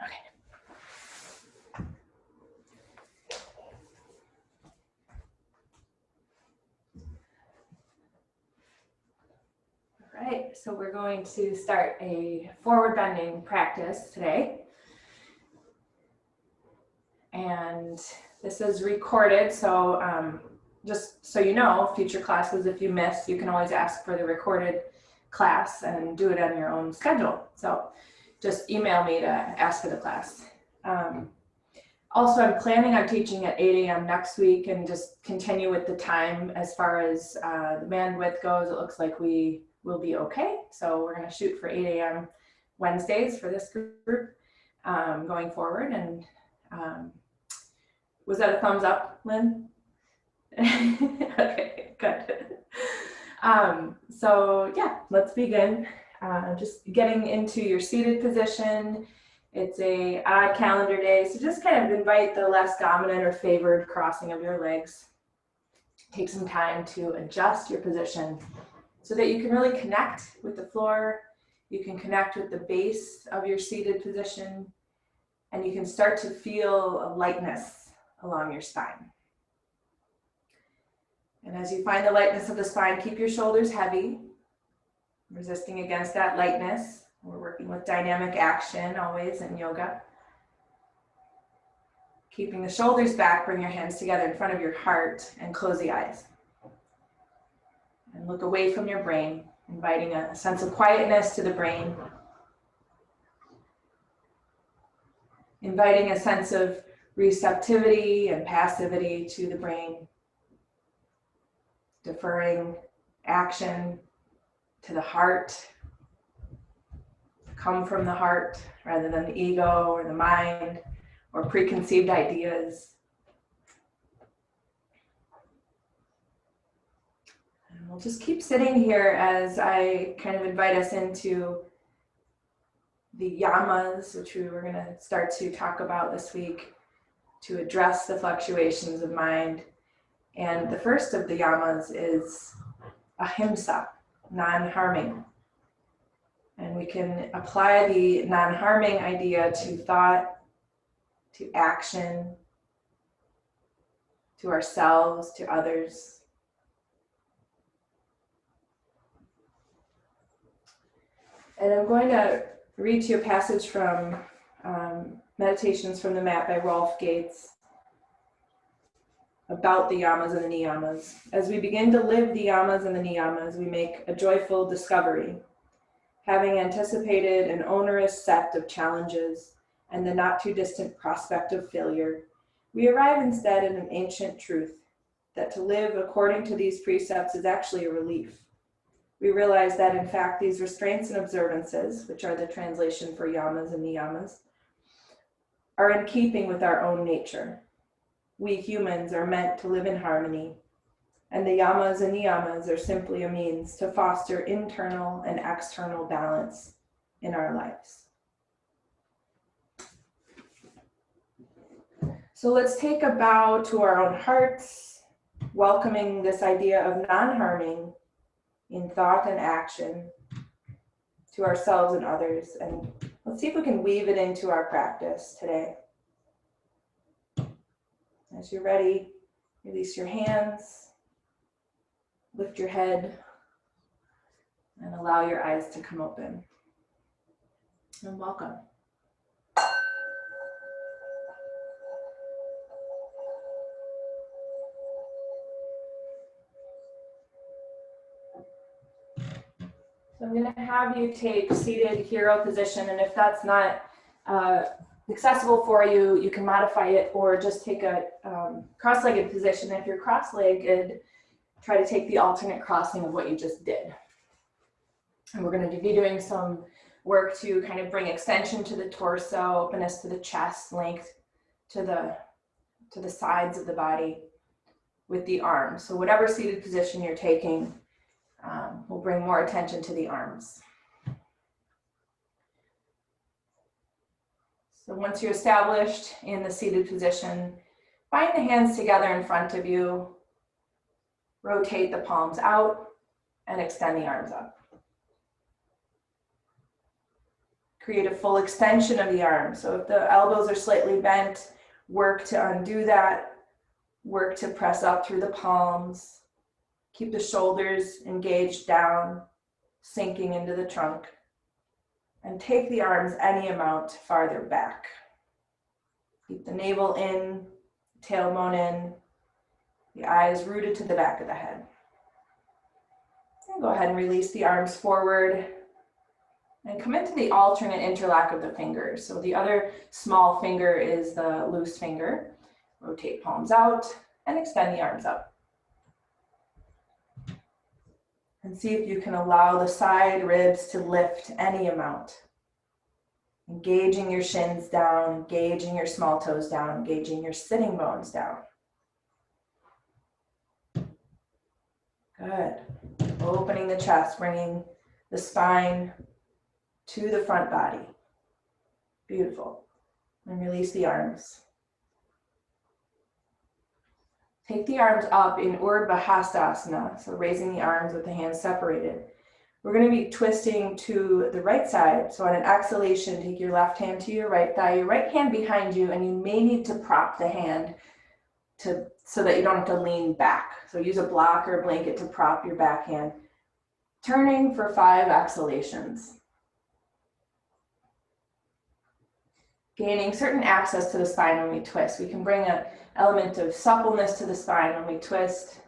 All right, so we're going to start a forward bending practice today. And this is recorded, so just so you know, future classes, if you miss, you can always ask for the recorded class and do it on your own schedule. So just email me to ask for the class. Also, I'm planning on teaching at 8 a.m. next week and just continue with the time as far as the bandwidth goes. It looks like we will be okay. So we're going to shoot for 8 a.m. Wednesdays for this group going forward. And was that a thumbs up, Lynn? Okay, good. So yeah, let's begin. Just getting into your seated position. It's a odd calendar day, so just kind of invite the less dominant or favored crossing of your legs. Take some time to adjust your position so that you can really connect with the floor. You can connect with the base of your seated position, and you can start to feel a lightness along your spine. And as you find the lightness of the spine, keep your shoulders heavy, resisting against that lightness. We're working with dynamic action always in yoga. Keeping the shoulders back, bring your hands together in front of your heart and close the eyes. And look away from your brain, inviting a sense of quietness to the brain. Inviting a sense of receptivity and passivity to the brain. Deferring action to the heart. Come from the heart rather than the ego or the mind or preconceived ideas. And we'll just keep sitting here as I kind of invite us into the yamas, which we were going to start to talk about this week to address the fluctuations of mind. And the first of the yamas is ahimsa, non-harming. And we can apply the non-harming idea to thought, to action, to ourselves, to others. And I'm going to read to you a passage from Meditations from the Mat by Rolf Gates about the yamas and the niyamas. As we begin to live the yamas and the niyamas, we make a joyful discovery. Having anticipated an onerous set of challenges and the not too distant prospect of failure, we arrive instead at an ancient truth that to live according to these precepts is actually a relief. We realize that in fact these restraints and observances, which are the translation for yamas and niyamas, are in keeping with our own nature. We humans are meant to live in harmony, and the yamas and niyamas are simply a means to foster internal and external balance in our lives. So let's take a bow to our own hearts, welcoming this idea of non-harming in thought and action to ourselves and others. And let's see if we can weave it into our practice today. As you're ready, release your hands. Lift your head and allow your eyes to come open. And welcome. So I'm going to have you take seated hero position, and if that's not accessible for you, you can modify it or just take a cross-legged position. If you're cross-legged, try to take the alternate crossing of what you just did. And we're going to be doing some work to kind of bring extension to the torso, openness to the chest, length to the sides of the body with the arms. So whatever seated position you're taking, we'll bring more attention to the arms. So once you're established in the seated position, bind the hands together in front of you. Rotate the palms out and extend the arms up. Create a full extension of the arms. So if the elbows are slightly bent, work to undo that. Work to press up through the palms. Keep the shoulders engaged down, sinking into the trunk. And take the arms any amount farther back. Keep the navel in, tailbone in, the eyes rooted to the back of the head. And go ahead and release the arms forward and come into the alternate interlock of the fingers. So the other small finger is the loose finger. Rotate palms out and extend the arms up. And see if you can allow the side ribs to lift any amount. Engaging your shins down, engaging your small toes down, engaging your sitting bones down. Good. Opening the chest, bringing the spine to the front body. Beautiful. And release the arms. Take the arms up in Urdhva Hastasana, so raising the arms with the hands separated. We're going to be twisting to the right side. So on an exhalation, take your left hand to your right thigh, your right hand behind you, and you may need to prop the hand so that you don't have to lean back. So use a block or a blanket to prop your back hand. Turning for 5 exhalations. Gaining certain access to the spine when we twist. We can bring an element of suppleness to the spine when we twist.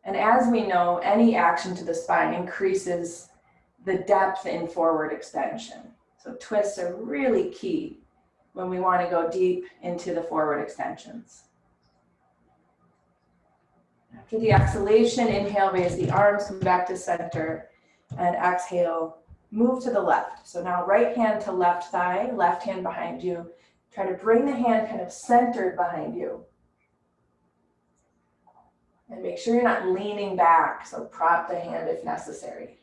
And as we know, any action to the spine increases the depth in forward extension. So twists are really key when we want to go deep into the forward extensions. After the exhalation, inhale, raise the arms, come back to center, and exhale, move to the left. So now right hand to left thigh, left hand behind you. Try to bring the hand kind of centered behind you. And make sure you're not leaning back, so prop the hand if necessary.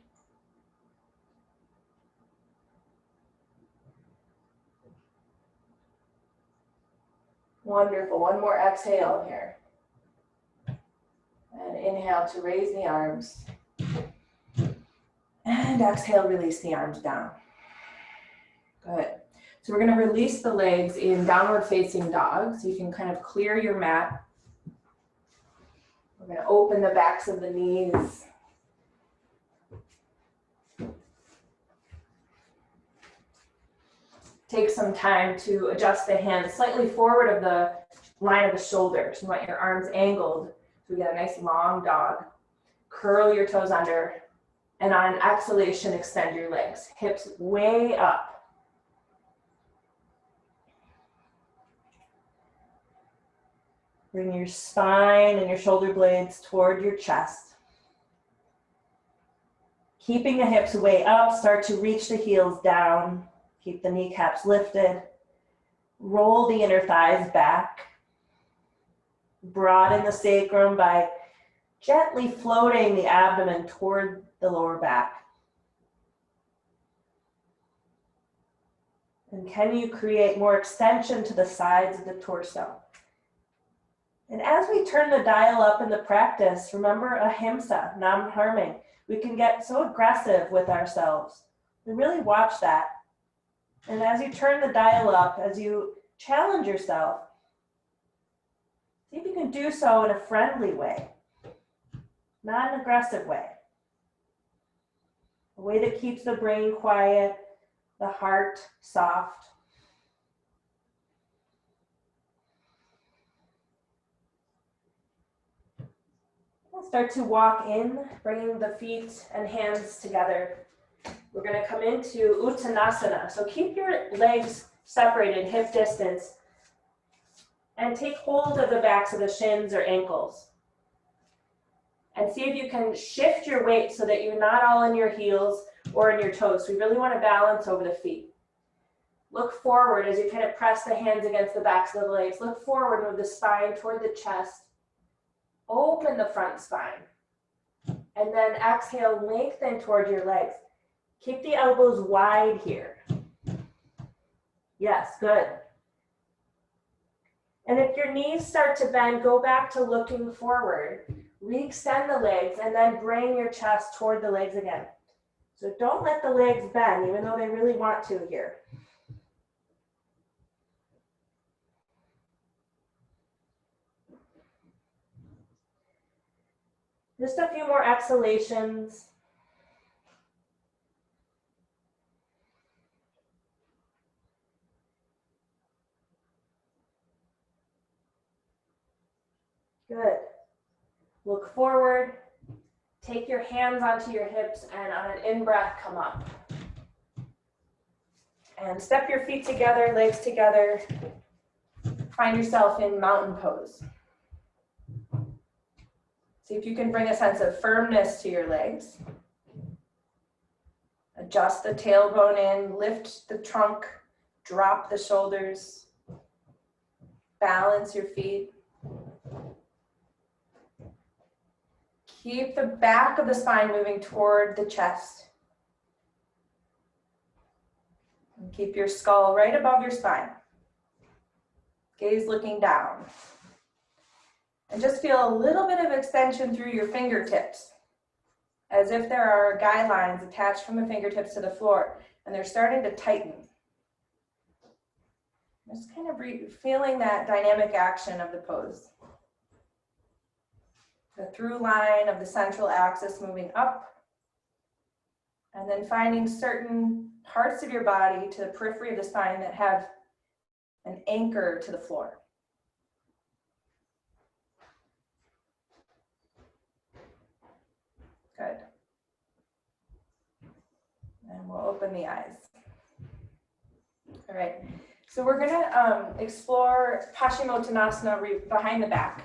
Wonderful. One more exhale here. And inhale to raise the arms. And exhale, release the arms down. Good. So we're going to release the legs in downward facing dog. So you can kind of clear your mat. We're going to open the backs of the knees. Take some time to adjust the hands slightly forward of the line of the shoulders. You want your arms angled so we get a nice long dog. Curl your toes under, and on an exhalation, extend your legs. Hips way up. Bring your spine and your shoulder blades toward your chest. Keeping the hips way up, start to reach the heels down. Keep the kneecaps lifted. Roll the inner thighs back. Broaden the sacrum by gently floating the abdomen toward the lower back. And can you create more extension to the sides of the torso? And as we turn the dial up in the practice, remember ahimsa, non-harming. We can get so aggressive with ourselves. And really watch that. And as you turn the dial up, as you challenge yourself, see if you can do so in a friendly way, not an aggressive way. A way that keeps the brain quiet, the heart soft. We'll start to walk in, bringing the feet and hands together. We're going to come into Uttanasana. So keep your legs separated, hip distance, and take hold of the backs of the shins or ankles. And see if you can shift your weight so that you're not all in your heels or in your toes. We really want to balance over the feet. Look forward as you kind of press the hands against the backs of the legs. Look forward with the spine toward the chest. Open the front spine. And then exhale, lengthen toward your legs. Keep the elbows wide here. Yes, good. And if your knees start to bend, go back to looking forward. Re-extend the legs and then bring your chest toward the legs again. So don't let the legs bend, even though they really want to here. Just a few more exhalations. Good. Look forward. Take your hands onto your hips, and on an in-breath, come up. And step your feet together, legs together. Find yourself in mountain pose. See if you can bring a sense of firmness to your legs. Adjust the tailbone in, lift the trunk, drop the shoulders. Balance your feet. Keep the back of the spine moving toward the chest. And keep your skull right above your spine. Gaze looking down. And just feel a little bit of extension through your fingertips, as if there are guidelines attached from the fingertips to the floor, and they're starting to tighten. Just kind of feeling that dynamic action of the pose. The through line of the central axis moving up, and then finding certain parts of your body to the periphery of the spine that have an anchor to the floor. Good. And we'll open the eyes. All right, so we're gonna explore Paschimottanasana behind the back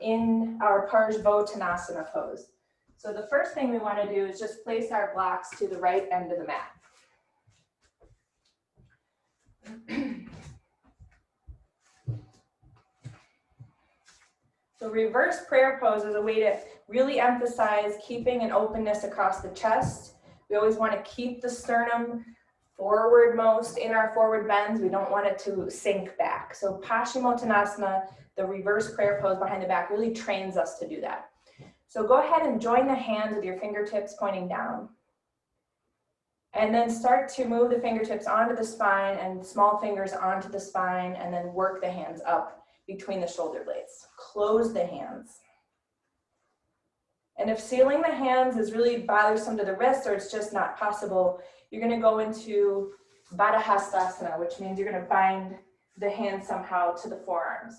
in our Parsvottanasana pose. So the first thing we wanna do is just place our blocks to the right end of the mat. So reverse prayer pose is a way to really emphasize keeping an openness across the chest. We always want to keep the sternum forwardmost in our forward bends. We don't want it to sink back. So Paschimottanasana, the reverse prayer pose behind the back, really trains us to do that. So go ahead and join the hands with your fingertips pointing down. And then start to move the fingertips onto the spine and small fingers onto the spine, and then work the hands up between the shoulder blades. Close the hands. And if sealing the hands is really bothersome to the wrists, or it's just not possible, you're gonna go into Baddhahastasana, which means you're gonna bind the hands somehow to the forearms.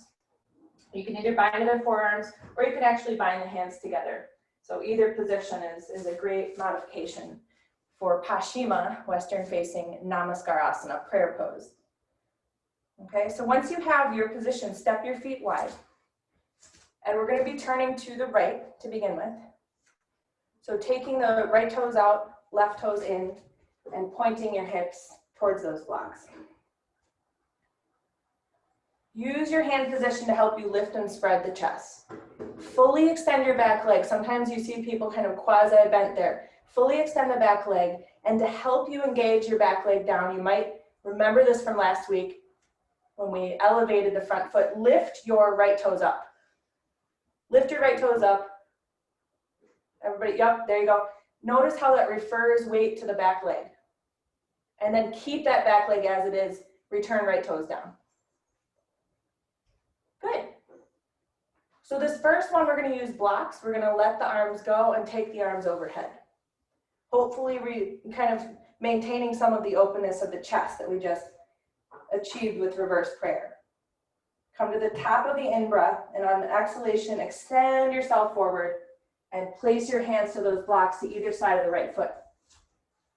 You can either bind to the forearms, or you can actually bind the hands together. So either position is a great modification for Paschima, Western facing Namaskarasana, prayer pose. Okay, so once you have your position, step your feet wide. And we're going to be turning to the right to begin with. So taking the right toes out, left toes in, and pointing your hips towards those blocks. Use your hand position to help you lift and spread the chest. Fully extend your back leg. Sometimes you see people kind of quasi-bent there. Fully extend the back leg, and to help you engage your back leg down, you might remember this from last week, when we elevated the front foot, lift your right toes up. Lift your right toes up. Everybody, yep, there you go. Notice how that refers weight to the back leg. And then keep that back leg as it is. Return right toes down. Good. So this first one, we're going to use blocks. We're going to let the arms go and take the arms overhead. Hopefully, kind of maintaining some of the openness of the chest that we just achieved with reverse prayer. Come to the top of the in-breath, and on the exhalation, extend yourself forward and place your hands to those blocks to either side of the right foot.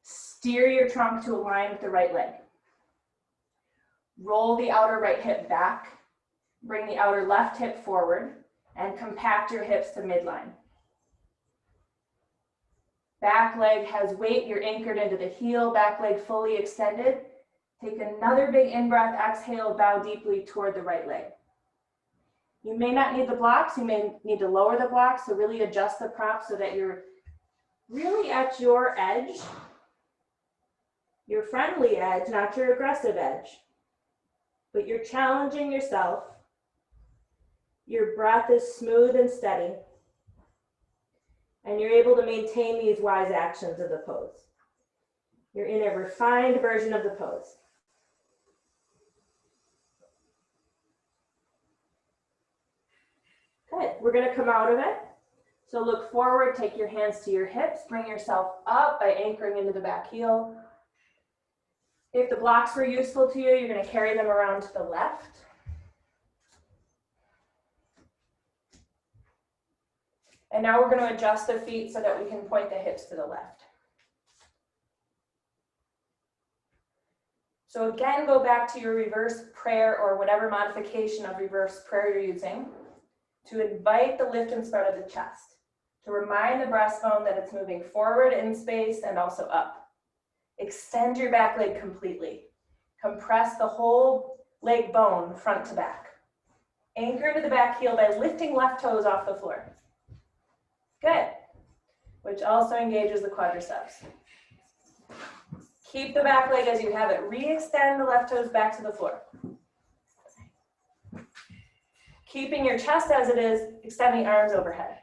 Steer your trunk to align with the right leg. Roll the outer right hip back, bring the outer left hip forward, and compact your hips to midline. Back leg has weight, you're anchored into the heel, back leg fully extended. Take another big in-breath, exhale, bow deeply toward the right leg. You may not need the blocks, you may need to lower the blocks, so really adjust the prop so that you're really at your edge, your friendly edge, not your aggressive edge. But you're challenging yourself. Your breath is smooth and steady. and you're able to maintain these wise actions of the pose. You're in a refined version of the pose. Good, we're gonna come out of it. So look forward, take your hands to your hips, bring yourself up by anchoring into the back heel. If the blocks were useful to you, you're gonna carry them around to the left. And now we're gonna adjust the feet so that we can point the hips to the left. So again, go back to your reverse prayer or whatever modification of reverse prayer you're using to invite the lift and spread of the chest, to remind the breastbone that it's moving forward in space and also up. Extend your back leg completely. Compress the whole leg bone front to back. Anchor into the back heel by lifting left toes off the floor. Good, which also engages the quadriceps. Keep the back leg as you have it. Re-extend the left toes back to the floor. Keeping your chest as it is, extend the arms overhead.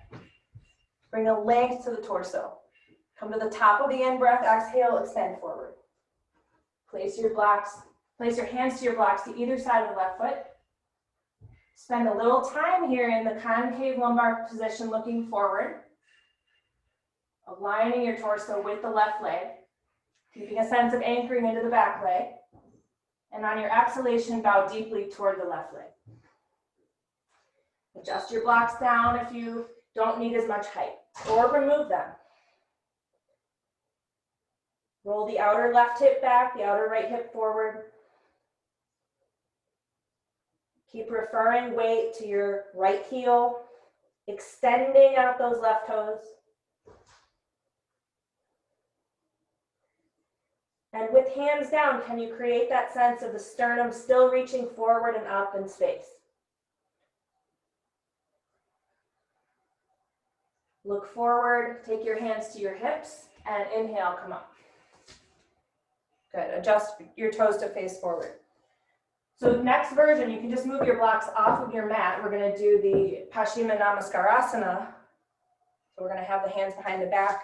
Bring a length to the torso. Come to the top of the in-breath, exhale, extend forward. Place your hands to your blocks to either side of the left foot. Spend a little time here in the concave lumbar position looking forward. Aligning your torso with the left leg. Keeping a sense of anchoring into the back leg. And on your exhalation, bow deeply toward the left leg. Adjust your blocks down if you don't need as much height, or remove them. Roll the outer left hip back, the outer right hip forward. Keep referring weight to your right heel, extending out those left toes. And with hands down, can you create that sense of the sternum still reaching forward and up in space? Look forward, take your hands to your hips, and inhale, come up. Good, adjust your toes to face forward. So next version, you can just move your blocks off of your mat. We're gonna do the Paschimma Namaskarasana. So we're gonna have the hands behind the back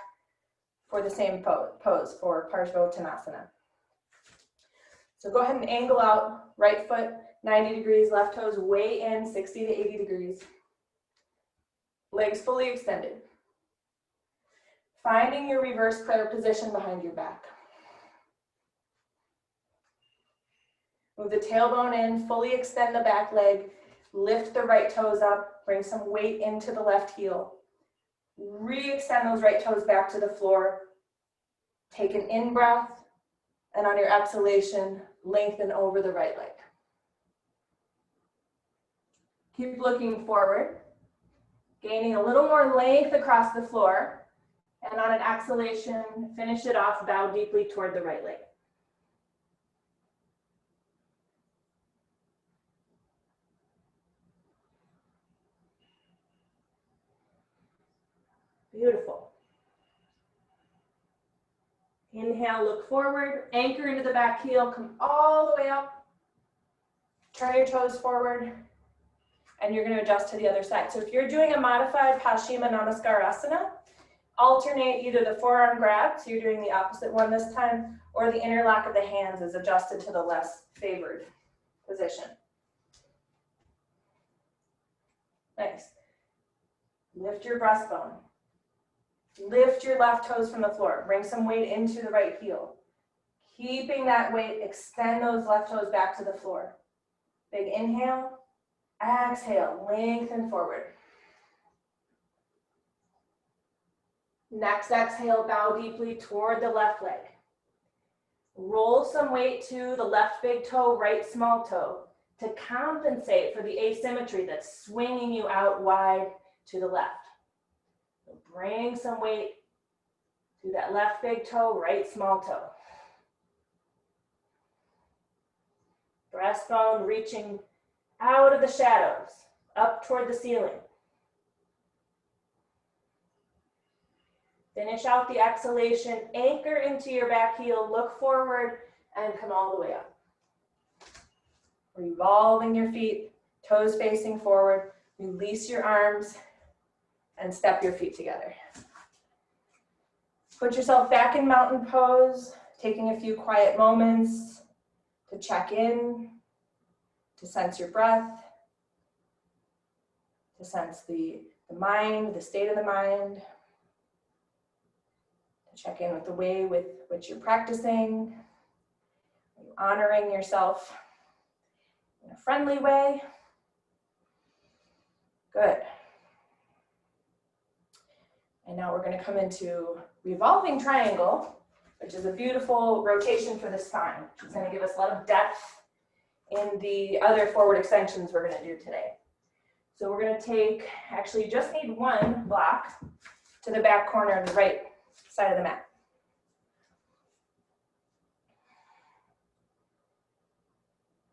for the same pose for Parsvottanasana. So go ahead and angle out, right foot 90 degrees, left toes way in 60 to 80 degrees. Legs fully extended. Finding your reverse prayer position behind your back. Move the tailbone in, fully extend the back leg, lift the right toes up, bring some weight into the left heel. Re-extend those right toes back to the floor. Take an in-breath, and on your exhalation, lengthen over the right leg. Keep looking forward, gaining a little more length across the floor, and on an exhalation, finish it off, bow deeply toward the right leg. Beautiful. Inhale, look forward, anchor into the back heel, come all the way up. Turn your toes forward, and you're going to adjust to the other side. So if you're doing a modified Paschimma Namaskarasana, alternate either the forearm grab, so you're doing the opposite one this time, or the interlock of the hands is adjusted to the less favored position. Nice. Lift your breastbone. Lift your left toes from the floor. Bring some weight into the right heel. Keeping that weight, extend those left toes back to the floor. Big inhale, exhale, lengthen forward. Next exhale, bow deeply toward the left leg. Roll some weight to the left big toe, right small toe to compensate for the asymmetry that's swinging you out wide to the left. So bring some weight to that left big toe, right small toe. Breastbone reaching out of the shadows, up toward the ceiling. Finish out the exhalation, anchor into your back heel, look forward, and come all the way up. Revolving your feet, toes facing forward, release your arms, and step your feet together. Put yourself back in mountain pose, taking a few quiet moments to check in, to sense your breath, to sense the mind, the state of the mind, to check in with the way with which you're practicing, honoring yourself in a friendly way. Good. And now we're going to come into revolving triangle, which is a beautiful rotation for the spine. It's going to give us a lot of depth in the other forward extensions we're going to do today. So we're going to take, actually you just need one block to the back corner of the right side of the mat.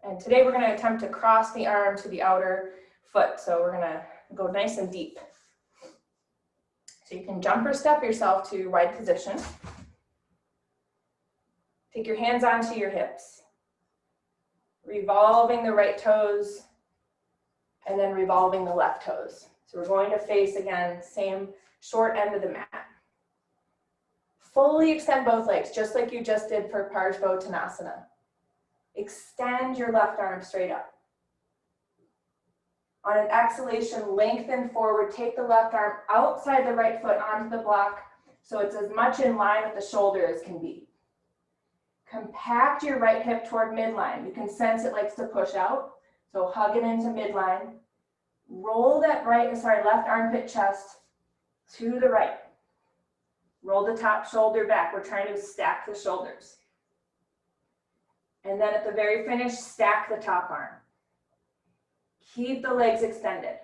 And today we're going to attempt to cross the arm to the outer foot. So we're going to go nice and deep. So you can jump or step yourself to wide position. Take your hands onto your hips, revolving the right toes, and then revolving the left toes. So we're going to face, again, same short end of the mat. Fully extend both legs, just like you just did for Parsvottanasana. Extend your left arm straight up. On an exhalation, lengthen forward, take the left arm outside the right foot onto the block so it's as much in line with the shoulder as can be. Compact your right hip toward midline. You can sense it likes to push out, so hug it into midline. Roll that left armpit chest to the right. Roll the top shoulder back. We're trying to stack the shoulders. And then at the very finish, stack the top arm. Keep the legs extended.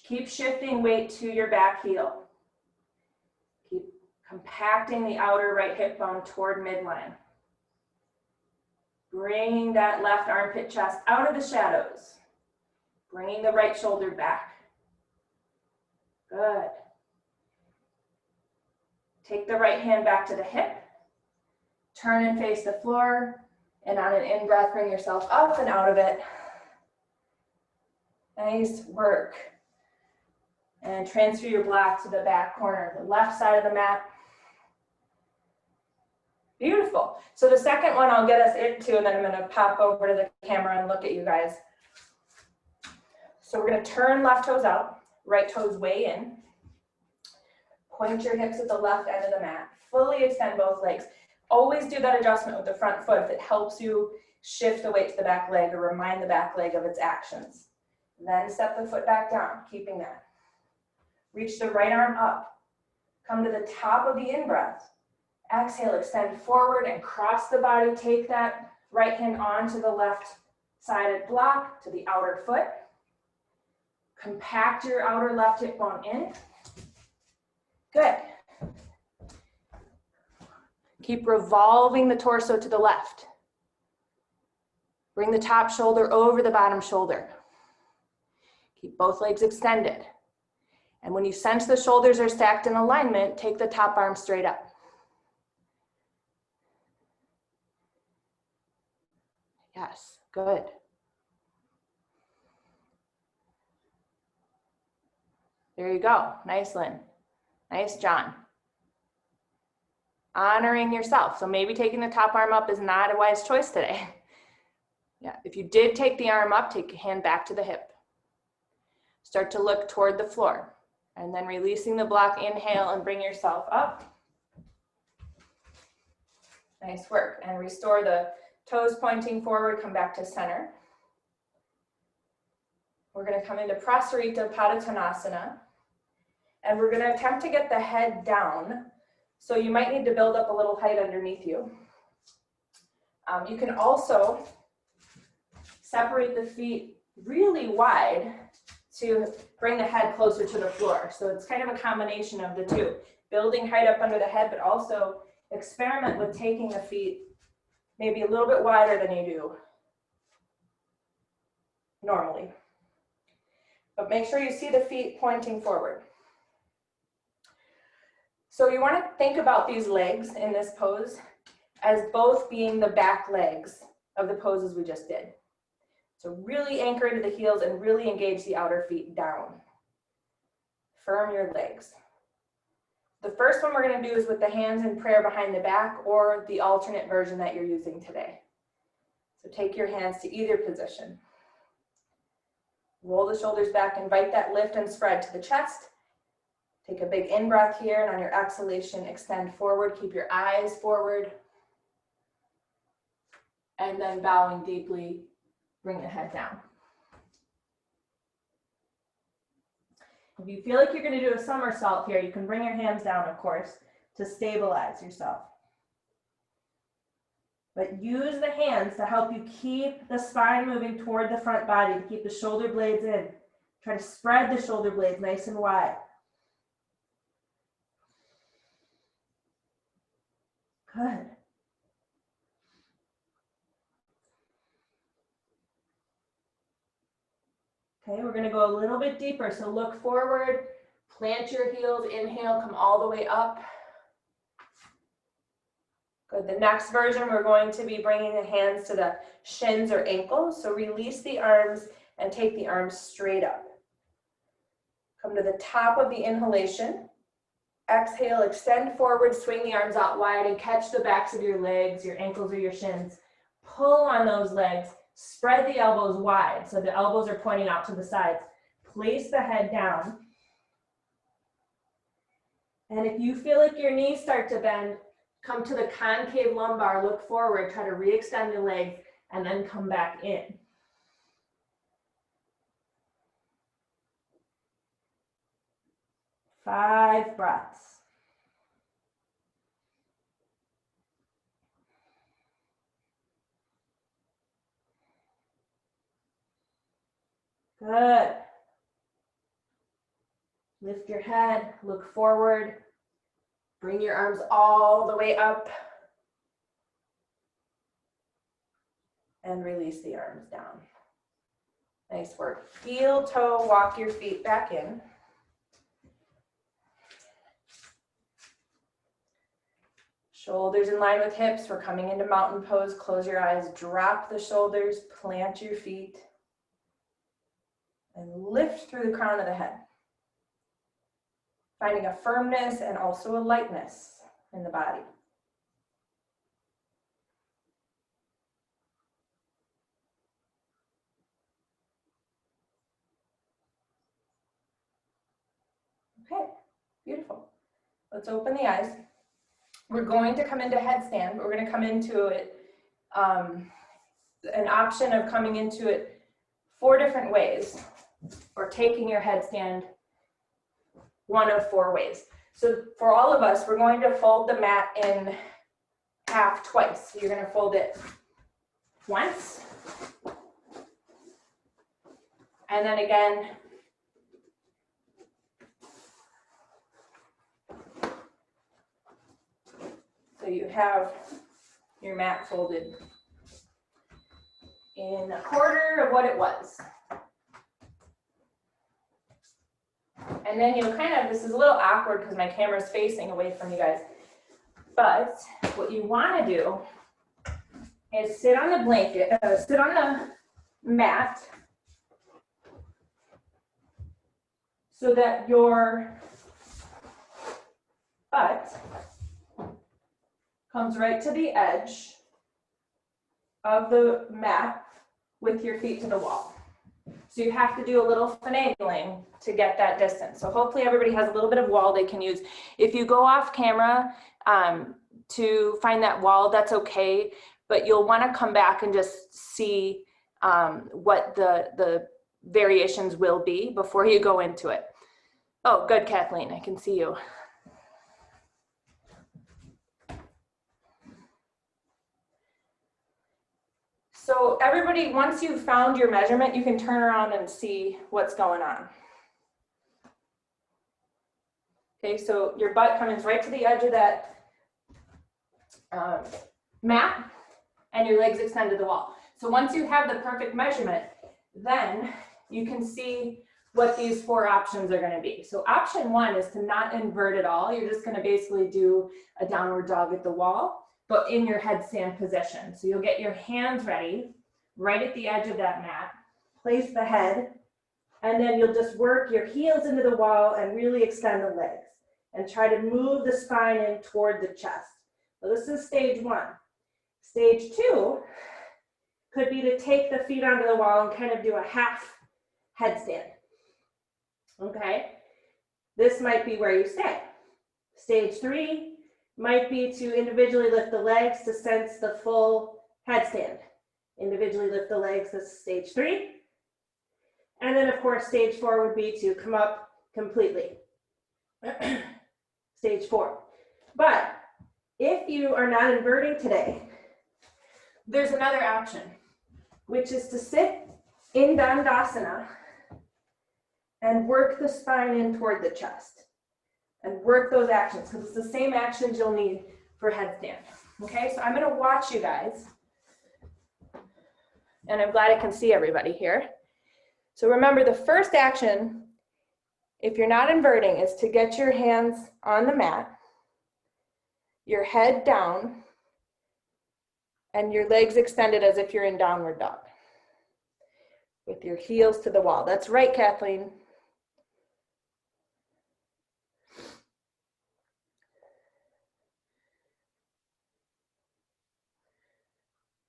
Keep shifting weight to your back heel. Keep compacting the outer right hip bone toward midline. Bringing that left armpit chest out of the shadows. Bringing the right shoulder back. Good. Take the right hand back to the hip. Turn and face the floor. And on an in-breath, bring yourself up and out of it. Nice work. And transfer your block to the back corner, the left side of the mat. Beautiful. So the second one I'll get us into, and then I'm going to pop over to the camera and look at you guys. So we're going to turn left toes out, right toes way in. Point your hips at the left end of the mat. Fully extend both legs. Always do that adjustment with the front foot if it helps you shift the weight to the back leg or remind the back leg of its actions. Then step the foot back down, keeping that. Reach the right arm up. Come to the top of the in-breath. Exhale, extend forward and cross the body. Take that right hand onto the left-sided block to the outer foot. Compact your outer left hip bone in. Good. Keep revolving the torso to the left. Bring the top shoulder over the bottom shoulder. Keep both legs extended. And when you sense the shoulders are stacked in alignment, take the top arm straight up. Yes, good. There you go. Nice, Lynn. Nice, John. Honoring yourself. So maybe taking the top arm up is not a wise choice today. Yeah, if you did take the arm up, take your hand back to the hip. Start to look toward the floor. And then releasing the block, inhale and bring yourself up. Nice work. And restore the toes pointing forward, come back to center. We're going to come into Prasarita Padottanasana. And we're going to attempt to get the head down. So you might need to build up a little height underneath you. You can also separate the feet really wide to bring the head closer to the floor. So it's kind of a combination of the two. Building height up under the head, but also experiment with taking the feet maybe a little bit wider than you do normally. But make sure you see the feet pointing forward. So you want to think about these legs in this pose as both being the back legs of the poses we just did. So really anchor into the heels and really engage the outer feet down. Firm your legs. the first one we're going to do is with the hands in prayer behind the back, or the alternate version that you're using today. So take your hands to either position. Roll the shoulders back, invite that lift and spread to the chest. Take a big in-breath here, and on your exhalation, extend forward. Keep your eyes forward. And then bowing deeply, bring the head down. If you feel like you're going to do a somersault here, you can bring your hands down, of course, to stabilize yourself. But use the hands to help you keep the spine moving toward the front body, to keep the shoulder blades in. Try to spread the shoulder blades nice and wide. Good. Okay, we're going to go a little bit deeper. So look forward, plant your heels, inhale, come all the way up. Good. The next version, we're going to be bringing the hands to the shins or ankles. So release the arms and take the arms straight up. Come to the top of the inhalation. Exhale, extend forward, swing the arms out wide and catch the backs of your legs, your ankles or your shins. Pull on those legs, spread the elbows wide so the elbows are pointing out to the sides. Place the head down. And if you feel like your knees start to bend, come to the concave lumbar, look forward, try to re-extend the legs, and then come back in. Five breaths. Good. Lift your head, look forward. Bring your arms all the way up. And release the arms down. Nice work. Heel toe, walk your feet back in. Shoulders in line with hips. We're coming into mountain pose. Close your eyes, drop the shoulders, plant your feet, and lift through the crown of the head. Finding a firmness and also a lightness in the body. Okay, beautiful. Let's open the eyes. We're going to come into headstand. We're going to come into it, an option of coming into it 4 different ways, or taking your headstand one of 4 ways. So for all of us, we're going to fold the mat in half twice. So you're going to fold it once, and then again so you have your mat folded in a quarter of what it was. And then you'll kind of, this is a little awkward because my camera's facing away from you guys, but what you want to do is sit on the blanket, sit on the mat so that your butt comes right to the edge of the mat with your feet to the wall. So you have to do a little finagling to get that distance. So hopefully everybody has a little bit of wall they can use. If you go off camera to find that wall, that's okay, but you'll want to come back and just see what the variations will be before you go into it. Oh, good, Kathleen, I can see you. So everybody, once you've found your measurement, you can turn around and see what's going on. Okay, so your butt comes right to the edge of that mat, and your legs extend to the wall. So once you have the perfect measurement, then you can see what these 4 options are going to be. So option 1 is to not invert at all. You're just going to basically do a downward dog at the wall, but in your headstand position. So you'll get your hands ready right at the edge of that mat, place the head, and then you'll just work your heels into the wall and really extend the legs. and try to move the spine in toward the chest. So this is stage one. Stage two could be to take the feet onto the wall and kind of do a half headstand. Okay, this might be where you stay. Stage three might be to individually lift the legs to sense the full headstand. Individually lift the legs, this is stage three. And then of course, stage four would be to come up completely. Stage four. But if you are not inverting today, there's another option, which is to sit in Dandasana and work the spine in toward the chest and work those actions, because it's the same actions you'll need for headstand. Okay, so I'm going to watch you guys, and I'm glad I can see everybody here. So remember, the first action, if you're not inverting, is to get your hands on the mat, your head down, and your legs extended as if you're in downward dog, with your heels to the wall. That's right, Kathleen.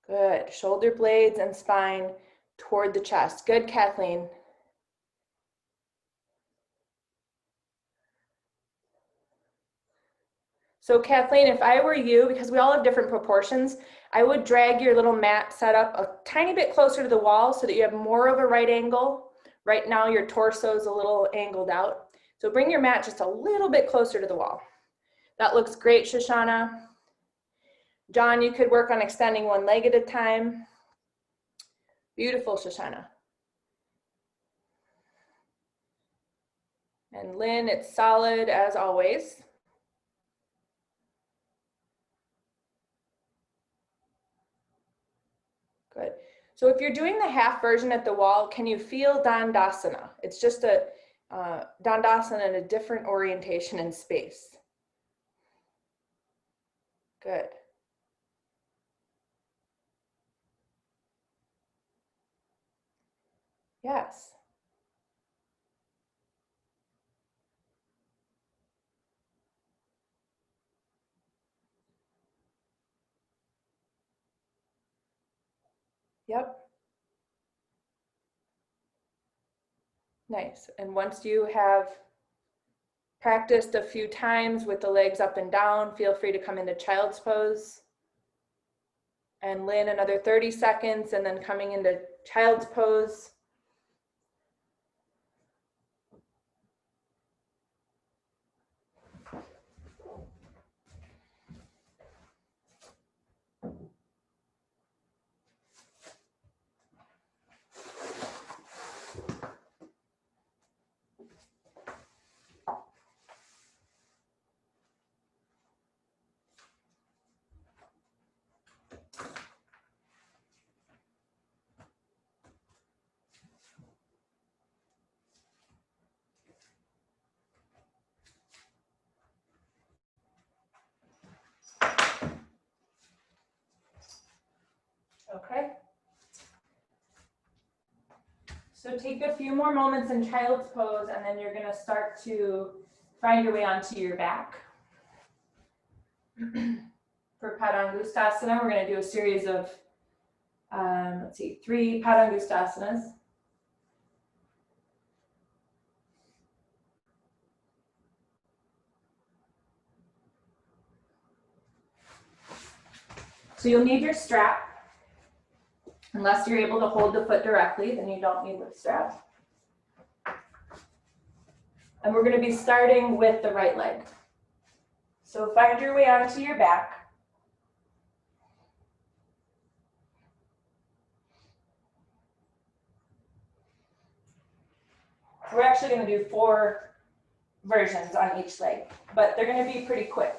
Good. Shoulder blades and spine toward the chest. Good, Kathleen. So Kathleen, if I were you, because we all have different proportions, I would drag your little mat setup a tiny bit closer to the wall so that you have more of a right angle. Right now your torso is a little angled out. So bring your mat just a little bit closer to the wall. That looks great, Shoshana. John, you could work on extending one leg at a time. Beautiful, Shoshana. And Lynn, it's solid as always. Good. So if you're doing the half version at the wall, can you feel Dandasana? It's just a Dandasana in a different orientation and space. Good. Yes. Yep. Nice. And once you have practiced a few times with the legs up and down, feel free to come into child's pose. And Lynn, another 30 seconds, and then coming into child's pose. Okay. So take a few more moments in child's pose, and then you're going to start to find your way onto your back. For Padangustasana, we're going to do a series of, 3 Padangustasanas. So you'll need your strap. Unless you're able to hold the foot directly, then you don't need the strap. And we're going to be starting with the right leg. So find your way onto your back. We're actually going to do 4 versions on each leg, but they're going to be pretty quick.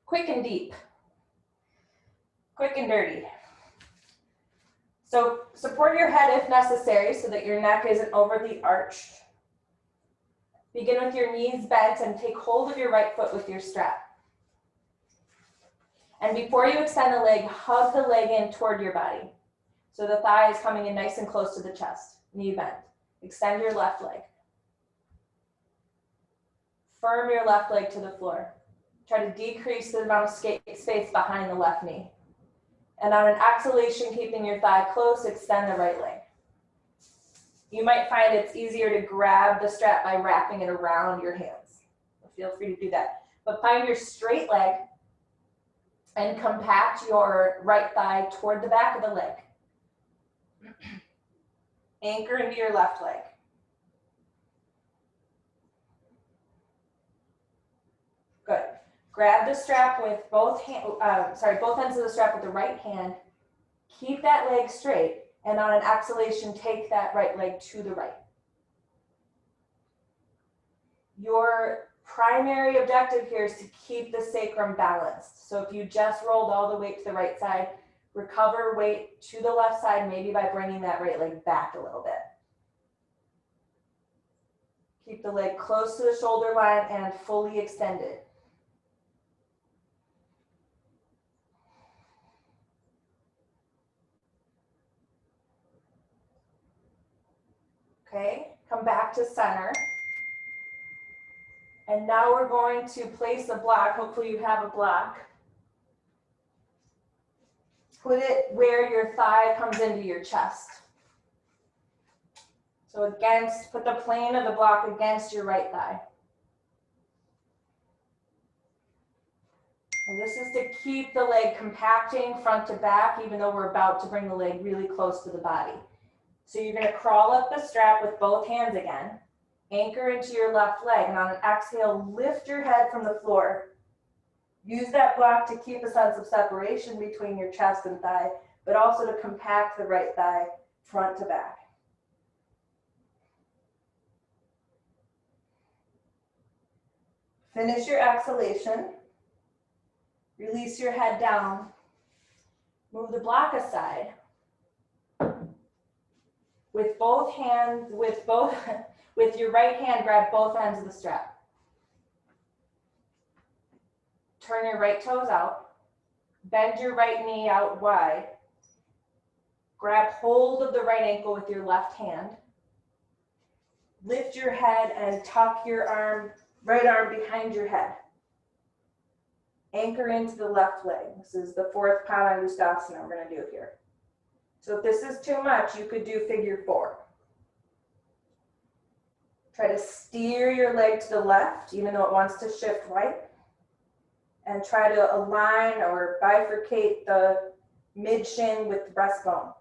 Quick and deep. Quick and dirty. So support your head if necessary so that your neck isn't overly arched. Begin with your knees bent and take hold of your right foot with your strap. And before you extend the leg, hug the leg in toward your body. So the thigh is coming in nice and close to the chest. Knee bent. Extend your left leg. Firm your left leg to the floor. Try to decrease the amount of space behind the left knee. And on an exhalation, keeping your thigh close, extend the right leg. You might find it's easier to grab the strap by wrapping it around your hands. Feel free to do that. But find your straight leg and compact your right thigh toward the back of the leg. Anchor into your left leg. Good. Grab the strap with both ends of the strap with the right hand. Keep that leg straight, and on an exhalation, take that right leg to the right. Your primary objective here is to keep the sacrum balanced. So if you just rolled all the weight to the right side, recover weight to the left side, maybe by bringing that right leg back a little bit. Keep the leg close to the shoulder line and fully extended. Okay, come back to center. And now we're going to place a block. Hopefully you have a block. Put it where your thigh comes into your chest. So put the plane of the block against your right thigh. And this is to keep the leg compacting front to back, even though we're about to bring the leg really close to the body. So you're going to crawl up the strap with both hands again. Anchor into your left leg, and on an exhale, lift your head from the floor. Use that block to keep a sense of separation between your chest and thigh, but also to compact the right thigh front to back. Finish your exhalation. Release your head down. Move the block aside. With both hands, with your right hand, grab both ends of the strap. Turn your right toes out. Bend your right knee out wide. Grab hold of the right ankle with your left hand. Lift your head and tuck your right arm behind your head. Anchor into the left leg. This is the fourth Padangusthasana we're going to do here. So if this is too much, you could do figure 4. Try to steer your leg to the left, even though it wants to shift right. And try to align or bifurcate the mid-shin with the breastbone.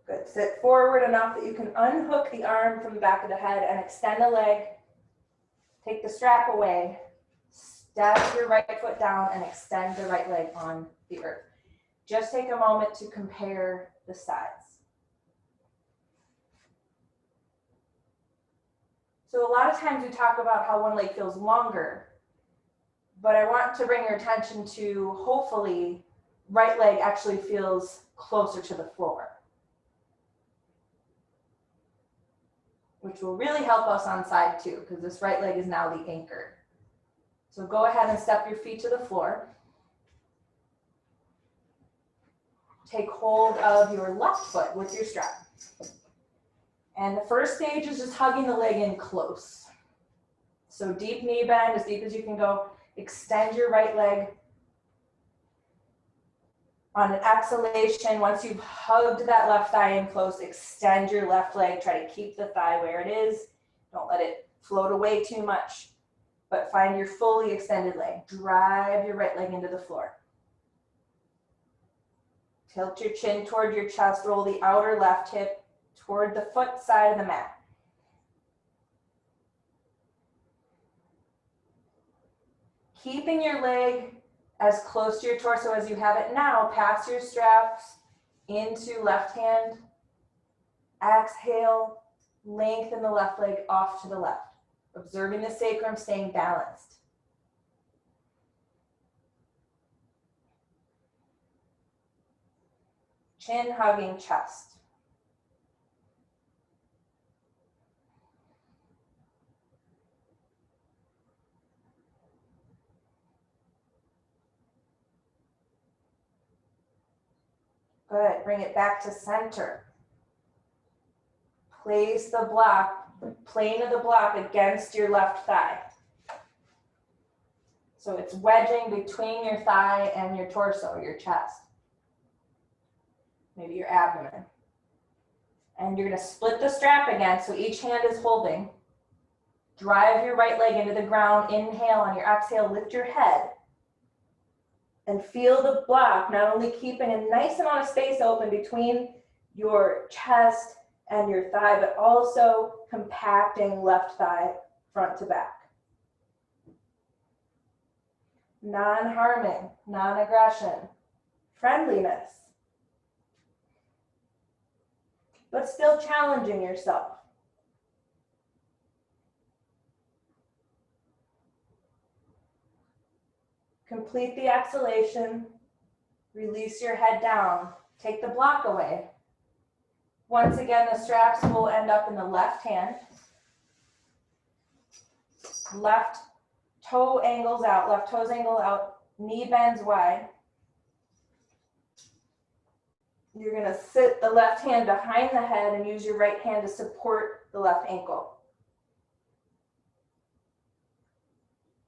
Good. Sit forward enough that you can unhook the arm from the back of the head and extend the leg. Take the strap away. Step your right foot down and extend the right leg on the earth. Just take a moment to compare the sides. So a lot of times we talk about how one leg feels longer, but I want to bring your attention to, hopefully, right leg actually feels closer to the floor, which will really help us on side 2, because this right leg is now the anchor. So go ahead and step your feet to the floor. Take hold of your left foot with your strap. And the first stage is just hugging the leg in close. So deep knee bend, as deep as you can go. Extend your right leg. On an exhalation, once you've hugged that left thigh in close, extend your left leg. Try to keep the thigh where it is. Don't let it float away too much, but find your fully extended leg. Drive your right leg into the floor. Tilt your chin toward your chest. Roll the outer left hip toward the foot side of the mat. Keeping your leg as close to your torso as you have it now, pass your straps into left hand. Exhale, lengthen the left leg off to the left. Observing the sacrum, staying balanced. Chin hugging chest. Good, bring it back to center. Place the block, the plane of the block against your left thigh. So it's wedging between your thigh and your torso, your chest, maybe your abdomen. And you're gonna split the strap again, so each hand is holding. Drive your right leg into the ground, inhale, on your exhale, lift your head. And feel the block, not only keeping a nice amount of space open between your chest and your thigh, but also compacting left thigh front to back. Non-harming, non-aggression, friendliness, but still challenging yourself. Complete the exhalation, release your head down, take the block away. Once again, the straps will end up in the left hand. Left toe angles out, left toes angle out, knee bends wide. You're gonna sit the left hand behind the head and use your right hand to support the left ankle.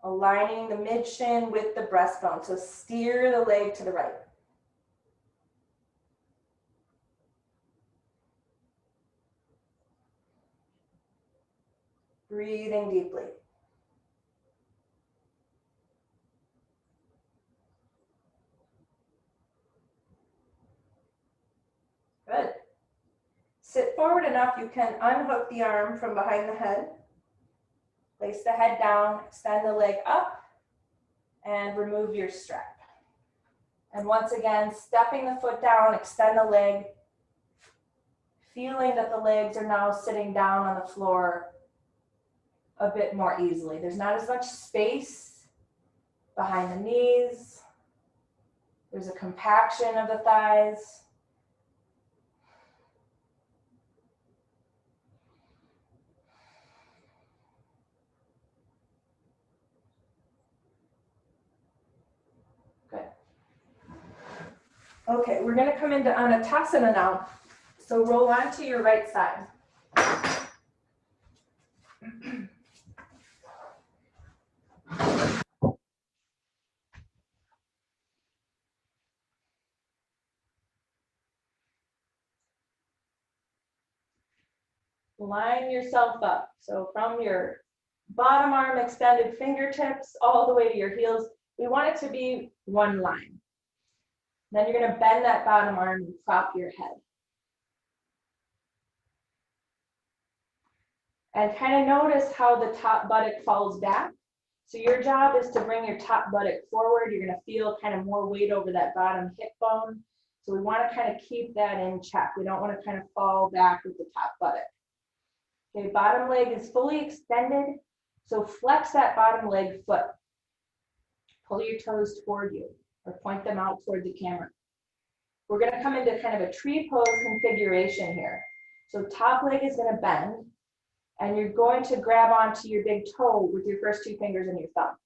Aligning the mid shin with the breastbone, so steer the leg to the right. Breathing deeply. Good. Sit forward enough you can unhook the arm from behind the head. Place the head down, extend the leg up, and remove your strap. And once again, stepping the foot down, extend the leg, feeling that the legs are now sitting down on the floor a bit more easily. There's not as much space behind the knees. There's a compaction of the thighs. Good. Okay, we're going to come into Anatasana now. So roll onto your right side. Line yourself up. So from your bottom arm extended fingertips all the way to your heels, we want it to be one line. Then you're going to bend that bottom arm and prop your head. And kind of notice how the top buttock falls back. So your job is to bring your top buttock forward. You're going to feel kind of more weight over that bottom hip bone. So we want to kind of keep that in check. We don't want to kind of fall back with the top buttock. Okay, bottom leg is fully extended. So flex that bottom leg foot. Pull your toes toward you or point them out toward the camera. We're going to come into kind of a tree pose configuration here. So top leg is going to bend. And you're going to grab onto your big toe with your first two fingers and your thumb.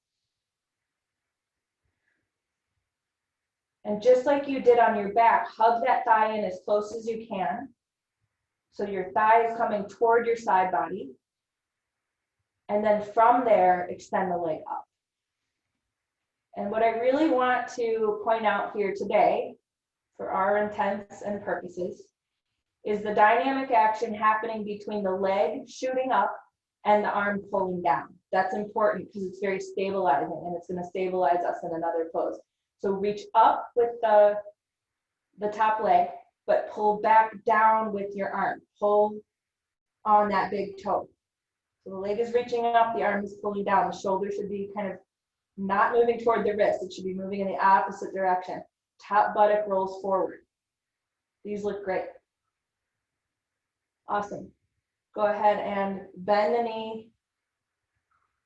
And just like you did on your back, hug that thigh in as close as you can. So your thigh is coming toward your side body. And then from there, extend the leg up. And what I really want to point out here today, for our intents and purposes, is the dynamic action happening between the leg shooting up and the arm pulling down. That's important because it's very stabilizing and it's going to stabilize us in another pose. So reach up with the top leg, but pull back down with your arm. Pull on that big toe. So the leg is reaching up, the arm is pulling down. The shoulder should be kind of not moving toward the wrist. It should be moving in the opposite direction. Top buttock rolls forward. These look great. Awesome. Go ahead and bend the knee.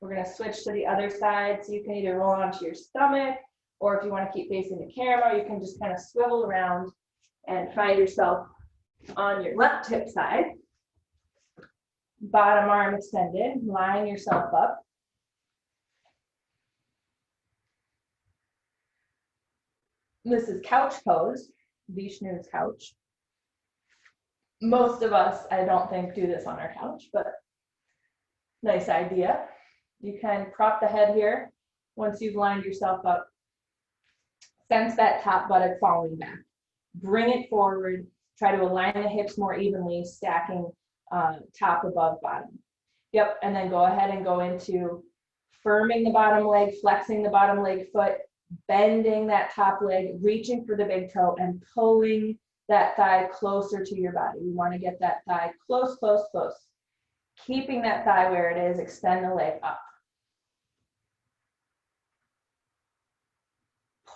We're going to switch to the other side. So you can either roll onto your stomach, or if you want to keep facing the camera, you can just kind of swivel around and find yourself on your left hip side. Bottom arm extended, line yourself up. This is couch pose, Vishnu's couch. Most of us, I don't think, do this on our couch, but nice idea. You can prop the head here once you've lined yourself up. Sense that top buttock falling back. Bring it forward. Try to align the hips more evenly, stacking top above bottom. Yep, and then go ahead and go into firming the bottom leg, flexing the bottom leg foot, bending that top leg, reaching for the big toe, and pulling that thigh closer to your body. You want to get that thigh close, close, close. Keeping that thigh where it is, extend the leg up.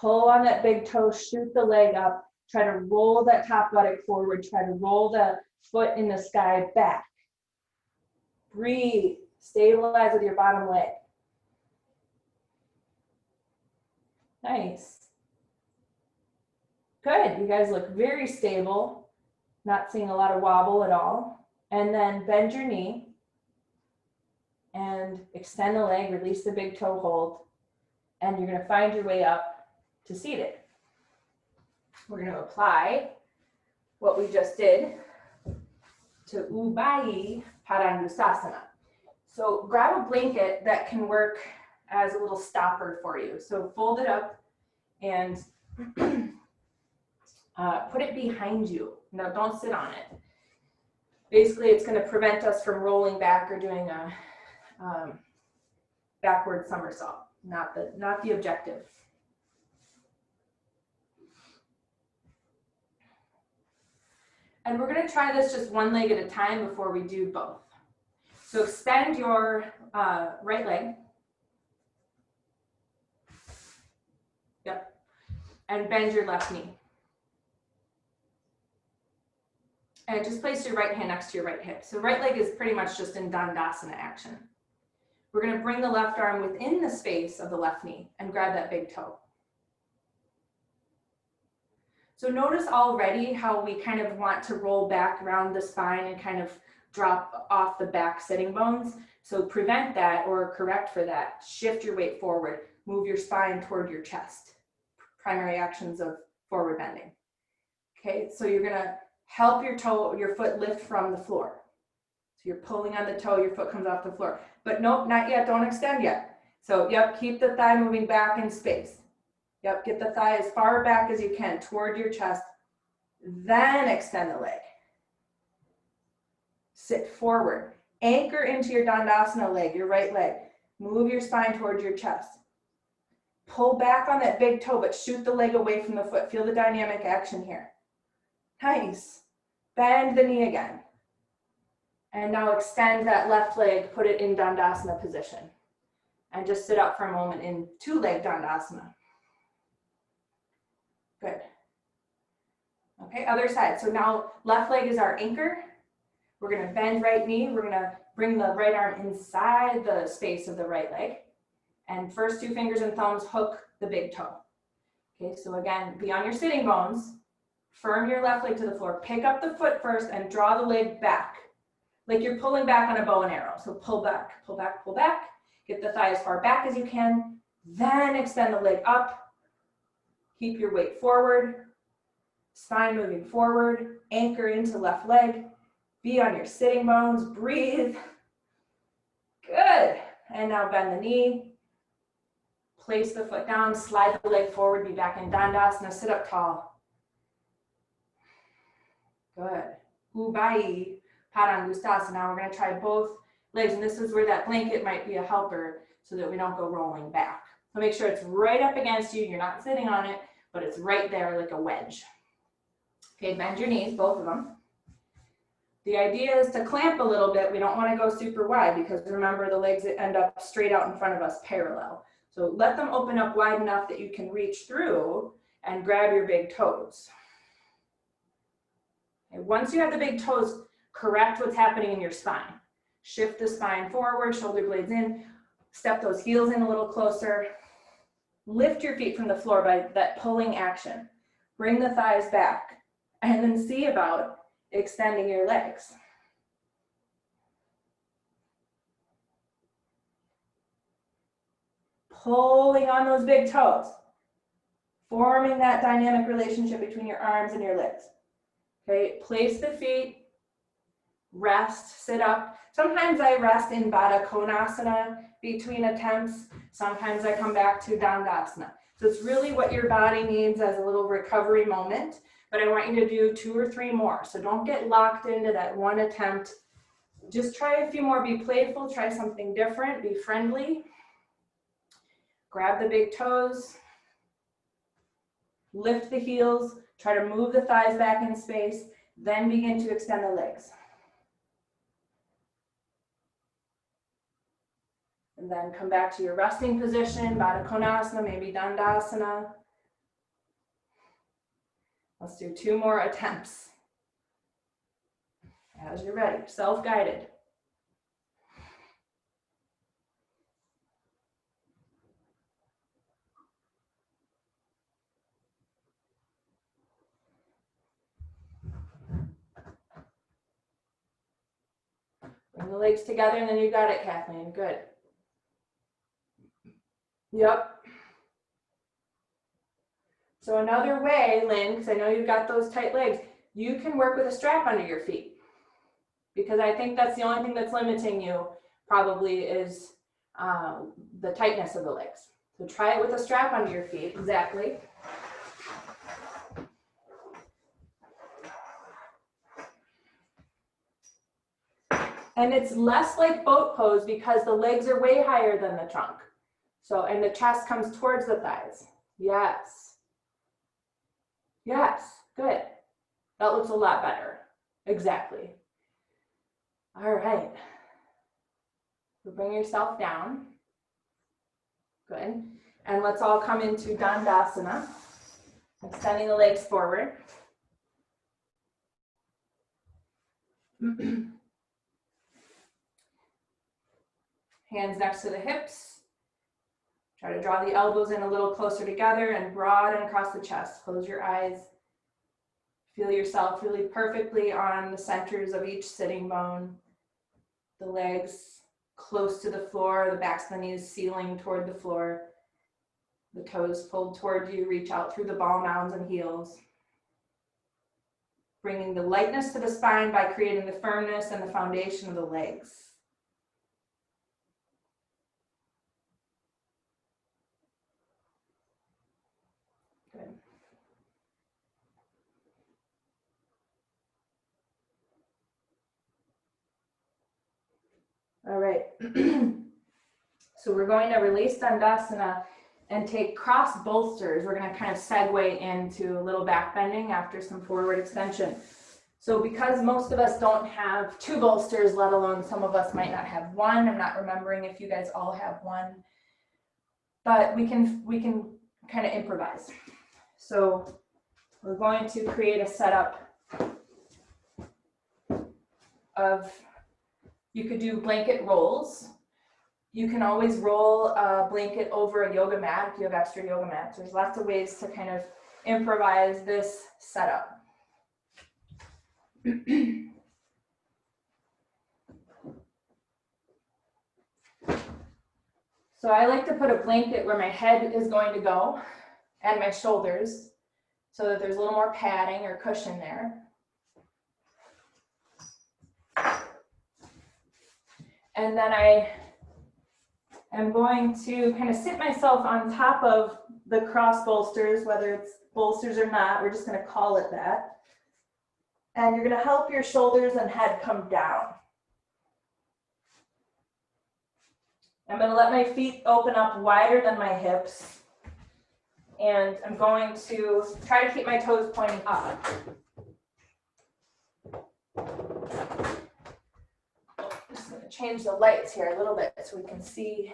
Pull on that big toe, shoot the leg up, try to roll that top buttock forward, try to roll the foot in the sky back. Breathe, stabilize with your bottom leg. Nice. Good, you guys look very stable, not seeing a lot of wobble at all. And then bend your knee and extend the leg, release the big toe hold, and you're gonna find your way up to seated. We're going to apply what we just did to Ubayi Padangusasana. So grab a blanket that can work as a little stopper for you. So fold it up and put it behind you. Now don't sit on it. Basically, it's going to prevent us from rolling back or doing a backward somersault. Not the objective. And we're going to try this just one leg at a time before we do both. So extend your right leg. Yep. And bend your left knee. And just place your right hand next to your right hip. So right leg is pretty much just in Dandasana action. We're going to bring the left arm within the space of the left knee and grab that big toe. So notice already how we kind of want to roll back around the spine and kind of drop off the back sitting bones. So prevent that or correct for that. Shift your weight forward. Move your spine toward your chest. Primary actions of forward bending. Okay, so you're going to help your foot lift from the floor. So you're pulling on the toe, your foot comes off the floor. But nope, not yet, don't extend yet. So yep, keep the thigh moving back in space. Yep, get the thigh as far back as you can toward your chest, then extend the leg. Sit forward. Anchor into your Dandasana leg, your right leg. Move your spine towards your chest. Pull back on that big toe, but shoot the leg away from the foot. Feel the dynamic action here. Nice. Bend the knee again. And now extend that left leg, put it in Dandasana position. And just sit up for a moment in two-leg Dandasana. Good. Okay, other side. So now left leg is our anchor. We're going to bend right knee. We're going to bring the right arm inside the space of the right leg. And first two fingers and thumbs hook the big toe. Okay, so again, be on your sitting bones. Firm your left leg to the floor. Pick up the foot first and draw the leg back. Like you're pulling back on a bow and arrow. So pull back, pull back, pull back. Get the thigh as far back as you can. Then extend the leg up. Keep your weight forward, spine moving forward, anchor into left leg, be on your sitting bones, breathe. Good. And now bend the knee, place the foot down, slide the leg forward, be back in Dandasana, sit up tall. Good. Ubayi Padangustasana. Now we're going to try both legs, and this is where that blanket might be a helper so that we don't go rolling back. So make sure it's right up against you. You're not sitting on it, but it's right there like a wedge. Okay, bend your knees, both of them. The idea is to clamp a little bit. We don't want to go super wide because remember the legs end up straight out in front of us parallel. So let them open up wide enough that you can reach through and grab your big toes. Okay, once you have the big toes, correct what's happening in your spine. Shift the spine forward, shoulder blades in, step those heels in a little closer. Lift your feet from the floor by that pulling action. Bring the thighs back and then see about extending your legs. Pulling on those big toes. Forming that dynamic relationship between your arms and your legs. Okay, place the feet rest, sit up. Sometimes I rest in Baddha Konasana between attempts. Sometimes I come back to Dandasana. So it's really what your body needs as a little recovery moment, but I want you to do 2 or 3 more. So don't get locked into that one attempt. Just try a few more, be playful, try something different, be friendly. Grab the big toes, lift the heels, try to move the thighs back in space, then begin to extend the legs. And then come back to your resting position, Baddha Konasana, maybe Dandasana. Let's do 2 more attempts. As you're ready, self-guided. Bring the legs together and then you got it, Kathleen, good. Yep. So another way, Lynn, because I know you've got those tight legs, you can work with a strap under your feet. Because I think that's the only thing that's limiting you probably is the tightness of the legs. So try it with a strap under your feet, exactly. And it's less like boat pose because the legs are way higher than the trunk. So, and the chest comes towards the thighs. Yes. Yes, good. That looks a lot better. Exactly. All right. So bring yourself down. Good. And let's all come into Dandasana. Extending the legs forward. Hands next to the hips. Try to draw the elbows in a little closer together and broaden across the chest. Close your eyes. Feel yourself really perfectly on the centers of each sitting bone. The legs close to the floor, the backs of the knees sealing toward the floor. The toes pulled toward you, reach out through the ball mounds and heels. Bringing the lightness to the spine by creating the firmness and the foundation of the legs. Good. All right. So we're going to release Dandasana and take cross bolsters. We're going to kind of segue into a little back bending after some forward extension. So because most of us don't have 2 bolsters, let alone some of us might not have 1. I'm not remembering if you guys all have 1, but we can kind of improvise. So we're going to create a setup of, you could do blanket rolls. You can always roll a blanket over a yoga mat if you have extra yoga mats. There's lots of ways to kind of improvise this setup. So I like to put a blanket where my head is going to go and my shoulders so that there's a little more padding or cushion there. And then I am going to kind of sit myself on top of the cross bolsters, whether it's bolsters or not, we're just going to call it that. And you're going to help your shoulders and head come down. I'm going to let my feet open up wider than my hips. And I'm going to try to keep my toes pointing up. Just going to change the lights here a little bit so we can see.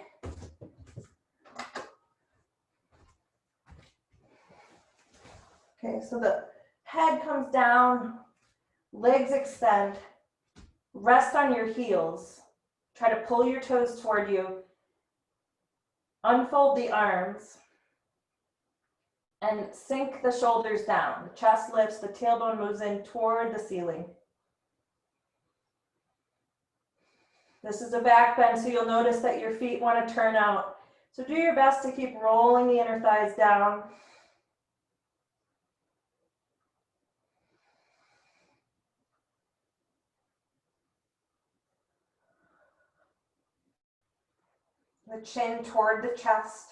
Okay, so the head comes down, legs extend, rest on your heels. Try to pull your toes toward you. Unfold the arms and sink the shoulders down. The chest lifts, the tailbone moves in toward the ceiling. This is a back bend, so you'll notice that your feet want to turn out. So do your best to keep rolling the inner thighs down. The chin toward the chest.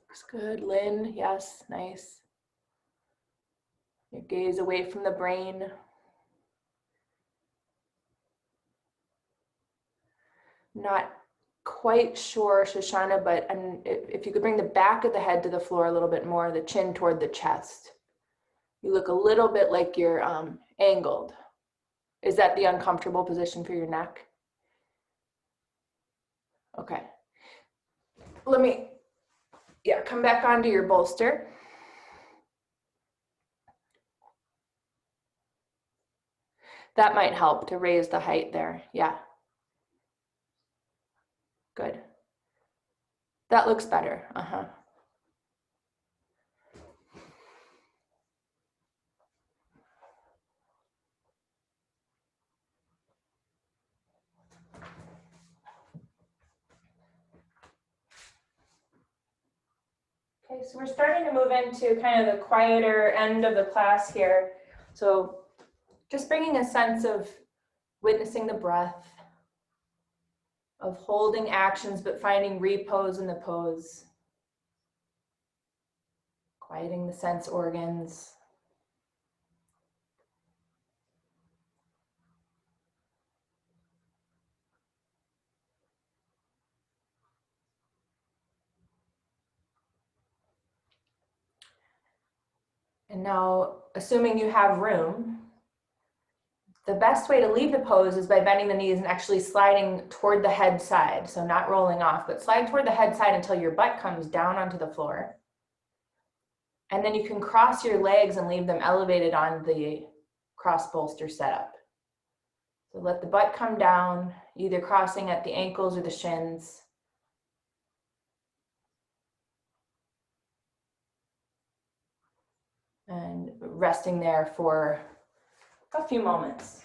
Looks good, Lynn. Yes, nice. Your gaze away from the brain. Not quite sure, Shoshana, but if you could bring the back of the head to the floor a little bit more, the chin toward the chest. You look a little bit like you're angled. Is that the uncomfortable position for your neck? Okay. Let me, come back onto your bolster. That might help to raise the height there. Yeah. Good. That looks better. Okay, so we're starting to move into kind of the quieter end of the class here. So just bringing a sense of witnessing the breath, of holding actions but finding repose in the pose, quieting the sense organs. And now, assuming you have room, the best way to leave the pose is by bending the knees and actually sliding toward the head side. So not rolling off, but slide toward the head side until your butt comes down onto the floor. And then you can cross your legs and leave them elevated on the cross bolster setup. So let the butt come down, either crossing at the ankles or the shins. And resting there for a few moments.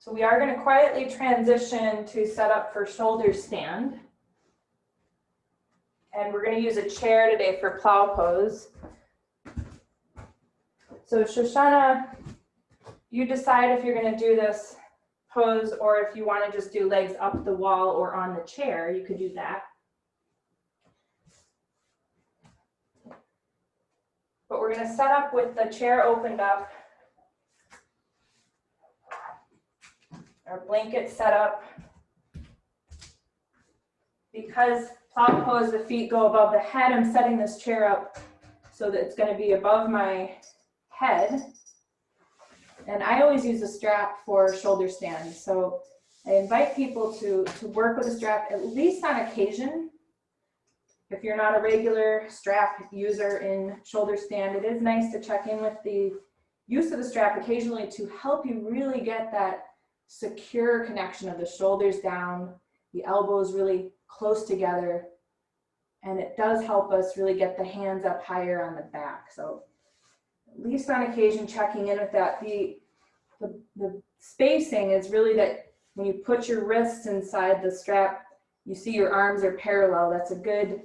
So we are going to quietly transition to set up for shoulder stand. And we're going to use a chair today for plow pose. So Shoshana, you decide if you're going to do this pose or if you want to just do legs up the wall or on the chair, you could do that. But we're going to set up with the chair opened up, our blanket set up. Because plow pose, the feet go above the head, I'm setting this chair up so that it's going to be above my head. And I always use a strap for shoulder stand. So I invite people to work with a strap at least on occasion. If you're not a regular strap user in shoulder stand, it is nice to check in with the use of the strap occasionally to help you really get that secure connection of the shoulders down, the elbows really close together. And it does help us really get the hands up higher on the back. So at least on occasion, checking in with that. The spacing is really that when you put your wrists inside the strap, you see your arms are parallel. That's a good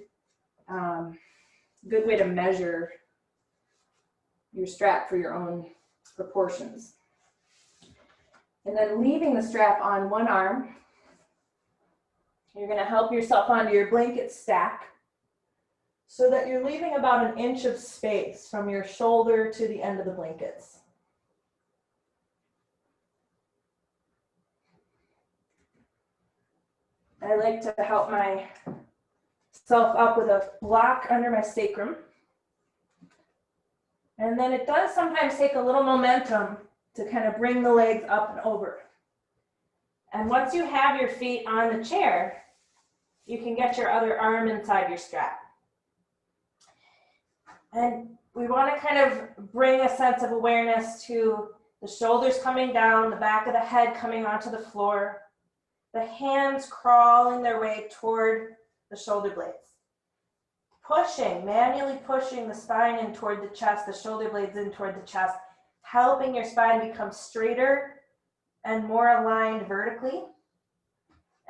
way to measure your strap for your own proportions. And then leaving the strap on one arm, you're going to help yourself onto your blanket stack so that you're leaving about an inch of space from your shoulder to the end of the blankets. I like to help myself up with a block under my sacrum. And then it does sometimes take a little momentum to kind of bring the legs up and over. And once you have your feet on the chair, you can get your other arm inside your strap. And we want to kind of bring a sense of awareness to The shoulders coming down, the back of the head coming onto the floor. The hands crawling their way toward the shoulder blades. Pushing, manually pushing the spine in toward the chest, the shoulder blades in toward the chest, helping your spine become straighter and more aligned vertically.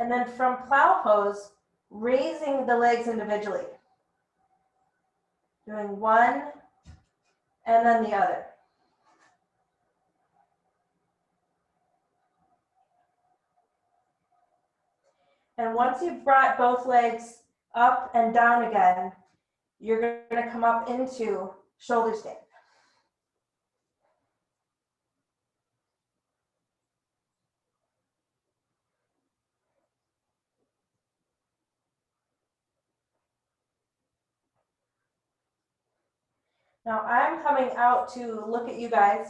And then from plow pose, raising the legs individually. Doing one and then the other. And once you've brought both legs up and down again, you're going to come up into shoulder stand. Now I'm coming out to look at you guys.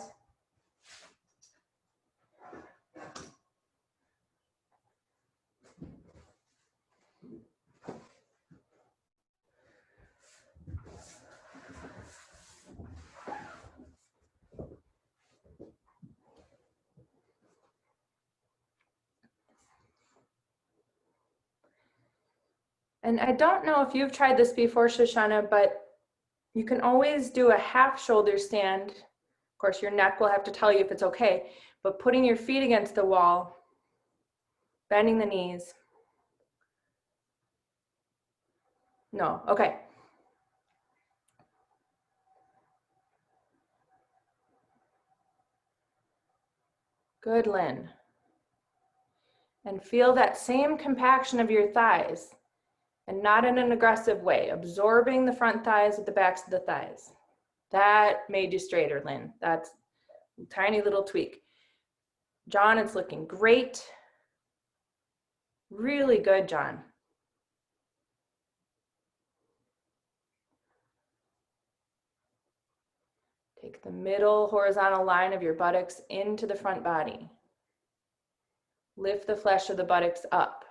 And I don't know if you've tried this before, Shoshana, but you can always do a half shoulder stand. Of course, your neck will have to tell you if it's okay, but putting your feet against the wall, bending the knees. No, okay. Good, Lynn. And feel that same compaction of your thighs, and not in an aggressive way, absorbing the front thighs with the backs of the thighs. That made you straighter, Lynn. That's a tiny little tweak. John, it's looking great. Really good, John. Take the middle horizontal line of your buttocks into the front body. Lift the flesh of the buttocks up,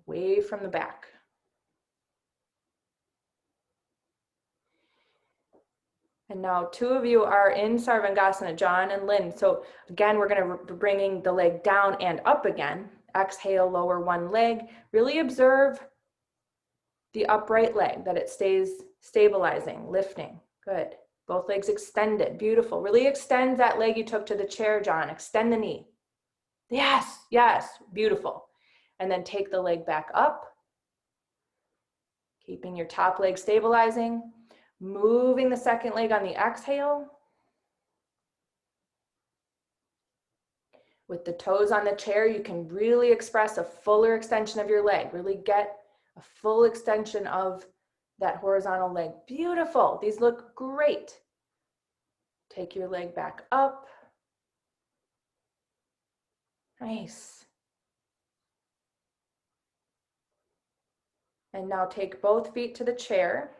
away from the back. And now two of you are in Sarvangasana, John and Lynn. So again, we're going to be bringing the leg down and up again. Exhale, lower one leg. Really observe the upright leg, that it stays stabilizing, lifting. Good. Both legs extended. Beautiful. Really extend that leg you took to the chair, John. Extend the knee. Yes, yes. Beautiful. And then take the leg back up. Keeping your top leg stabilizing. Moving the second leg on the exhale. With the toes on the chair, you can really express a fuller extension of your leg. Really get a full extension of that horizontal leg. Beautiful. These look great. Take your leg back up. Nice. And now take both feet to the chair.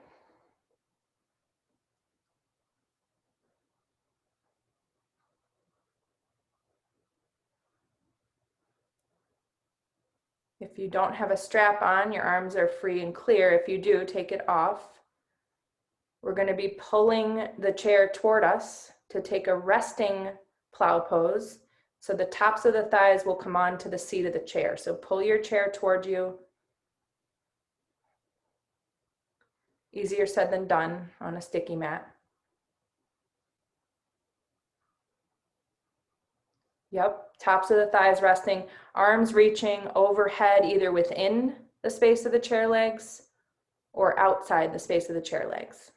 If you don't have a strap on, your arms are free and clear. If you do, take it off. We're going to be pulling the chair toward us to take a resting plow pose. So the tops of the thighs will come onto the seat of the chair. So pull your chair toward you. Easier said than done on a sticky mat. Yep, tops of the thighs resting, arms reaching overhead, either within the space of the chair legs or outside the space of the chair legs.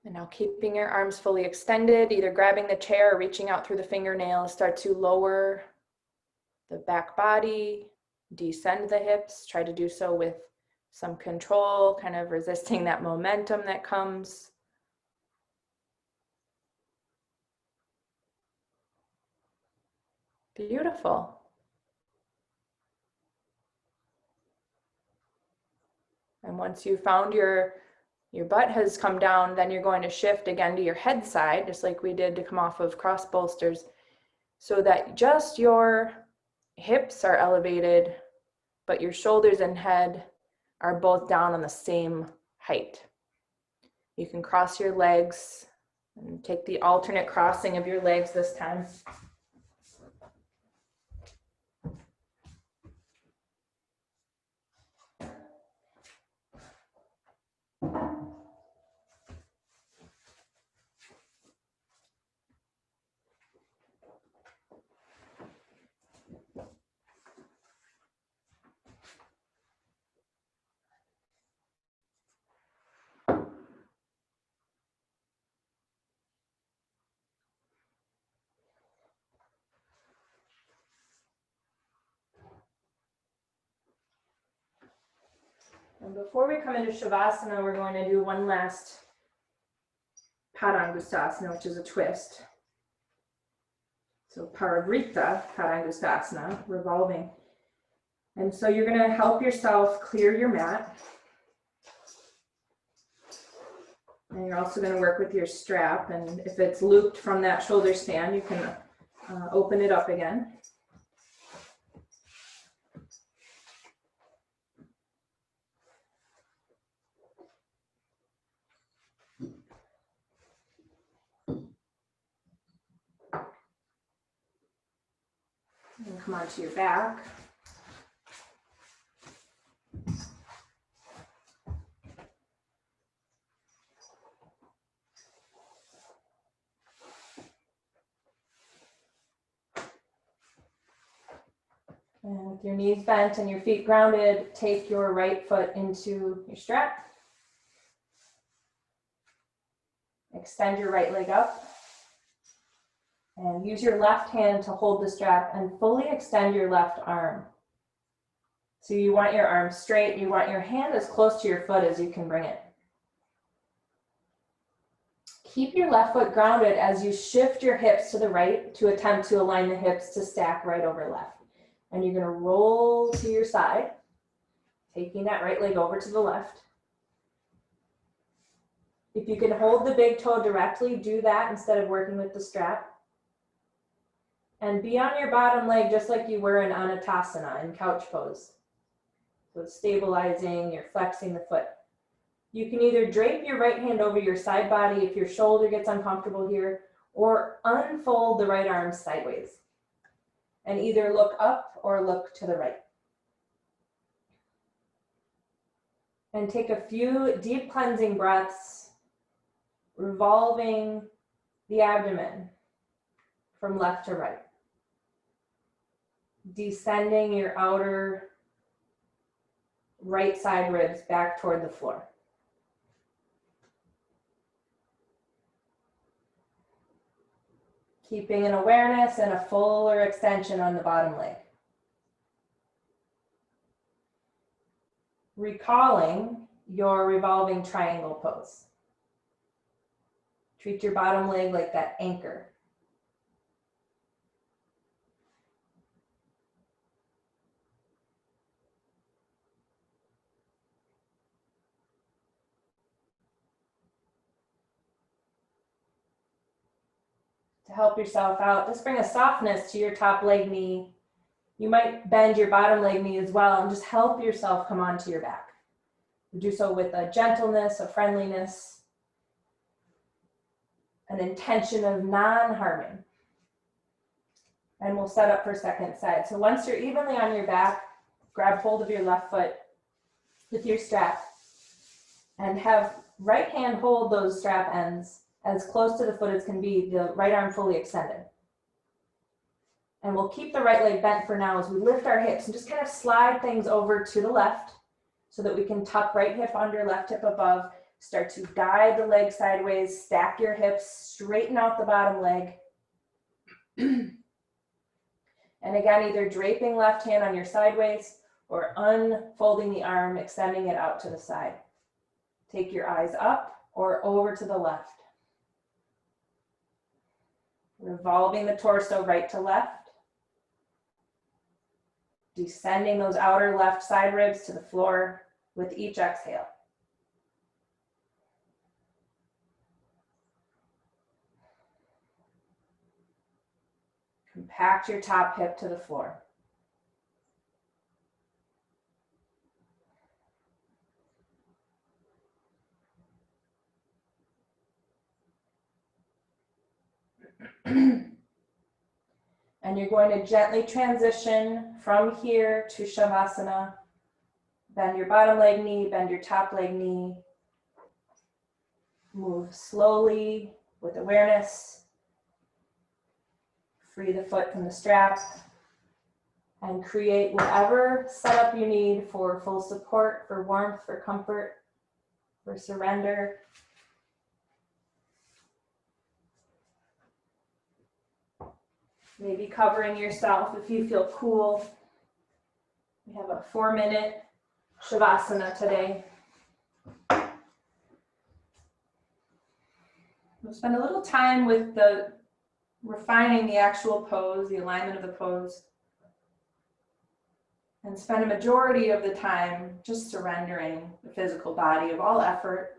And now keeping your arms fully extended, either grabbing the chair or reaching out through the fingernails, start to lower the back body, descend the hips. Try to do so with some control, kind of resisting that momentum that comes. Beautiful. And once you've found your butt has come down, then you're going to shift again to your head side, just like we did to come off of cross bolsters, so that just your hips are elevated, but your shoulders and head are both down on the same height. You can cross your legs and take the alternate crossing of your legs this time. And before we come into Shavasana, we're going to do one last Padangustasana, which is a twist. So Parivrita Padangustasana, revolving. And so you're going to help yourself clear your mat. And you're also going to work with your strap. And if it's looped from that shoulder stand, you can open it up again. And come onto your back. And with your knees bent and your feet grounded, take your right foot into your strap. Extend your right leg up. And use your left hand to hold the strap and fully extend your left arm. So you want your arm straight, you want your hand as close to your foot as you can bring it. Keep your left foot grounded as you shift your hips to the right to attempt to align the hips to stack right over left. And you're going to roll to your side, taking that right leg over to the left. If you can hold the big toe directly, do that instead of working with the strap. And be on your bottom leg just like you were in Anatasana, in couch pose. So it's stabilizing, you're flexing the foot. You can either drape your right hand over your side body if your shoulder gets uncomfortable here, or unfold the right arm sideways. And either look up or look to the right. And take a few deep cleansing breaths, revolving the abdomen from left to right. Descending your outer right side ribs back toward the floor. Keeping an awareness and a fuller extension on the bottom leg. Recalling your revolving triangle pose. Treat your bottom leg like that anchor. To help yourself out, just bring a softness to your top leg knee. You might bend your bottom leg knee as well and just help yourself come onto your back. Do so with a gentleness, a friendliness, an intention of non-harming. And we'll set up for second side. So once you're evenly on your back, grab hold of your left foot with your strap and have right hand hold those strap ends as close to the foot as can be, the right arm fully extended. And we'll keep the right leg bent for now as we lift our hips and just kind of slide things over to the left so that we can tuck right hip under, left hip above, start to guide the leg sideways, stack your hips, straighten out the bottom leg. And again, either draping left hand on your sideways or unfolding the arm, extending it out to the side. Take your eyes up or over to the left. Revolving the torso right to left. Descending those outer left side ribs to the floor, with each exhale. Compact your top hip to the floor. And you're going to gently transition from here to Shavasana. Bend your bottom leg knee, bend your top leg knee. Move slowly with awareness. Free the foot from the strap. And create whatever setup you need for full support, for warmth, for comfort, for surrender. Maybe covering yourself if you feel cool. We have a 4-minute Shavasana today. We'll spend a little time with refining the actual pose, the alignment of the pose, and spend a majority of the time just surrendering the physical body of all effort.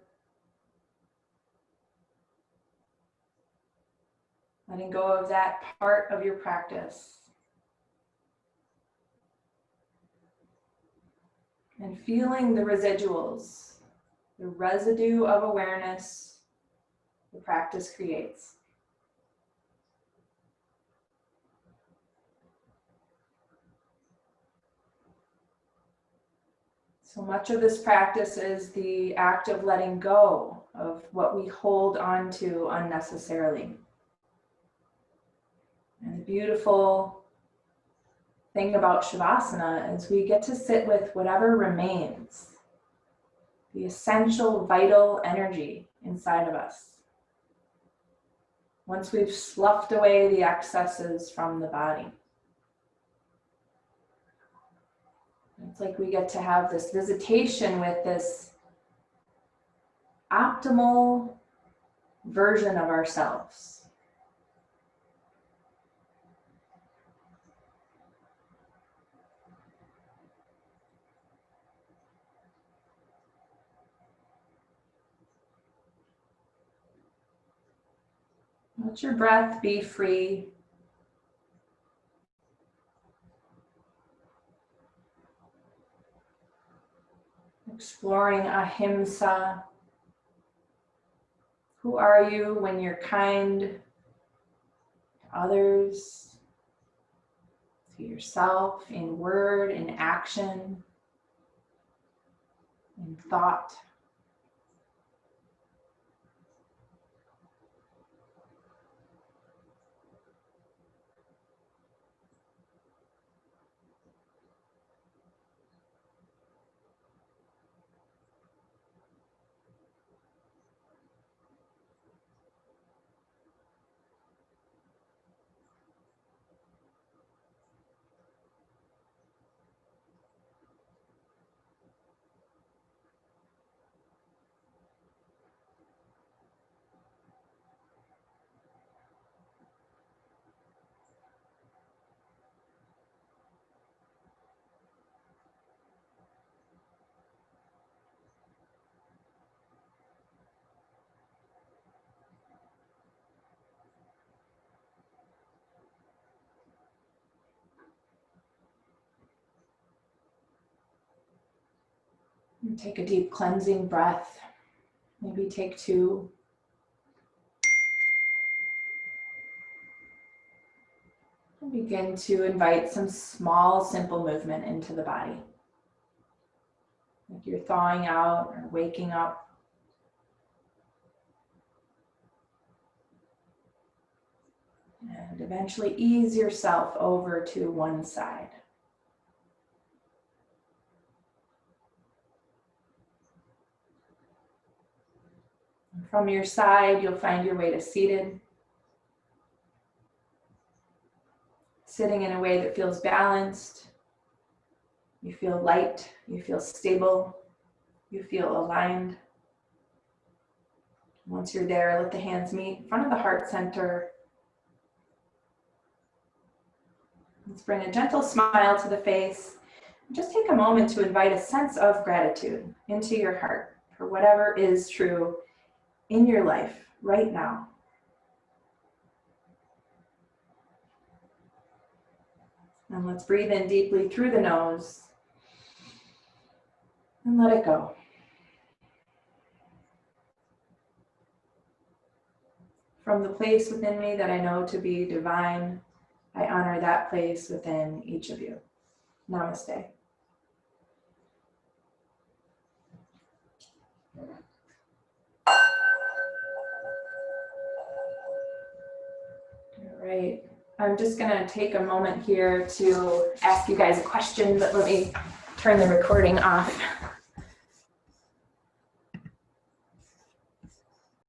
Letting go of that part of your practice. And feeling the residuals, the residue of awareness the practice creates. So much of this practice is the act of letting go of what we hold on to unnecessarily. And the beautiful thing about Shavasana is we get to sit with whatever remains, the essential vital energy inside of us. Once we've sloughed away the excesses from the body. It's like we get to have this visitation with this optimal version of ourselves. Let your breath be free. Exploring ahimsa. Who are you when you're kind to others, to yourself, in word, in action, in thought? And take a deep cleansing breath. Maybe take 2. And begin to invite some small, simple movement into the body. Like you're thawing out or waking up. And eventually ease yourself over to one side. From your side, you'll find your way to seated. Sitting in a way that feels balanced. You feel light, you feel stable, you feel aligned. Once you're there, let the hands meet in front of the heart center. Let's bring a gentle smile to the face. Just take a moment to invite a sense of gratitude into your heart for whatever is true in your life right now. And let's breathe in deeply through the nose and let it go. From the place within me that I know to be divine, I honor that place within each of you. Namaste. All right. I'm just going to take a moment here to ask you guys a question, but let me turn the recording off.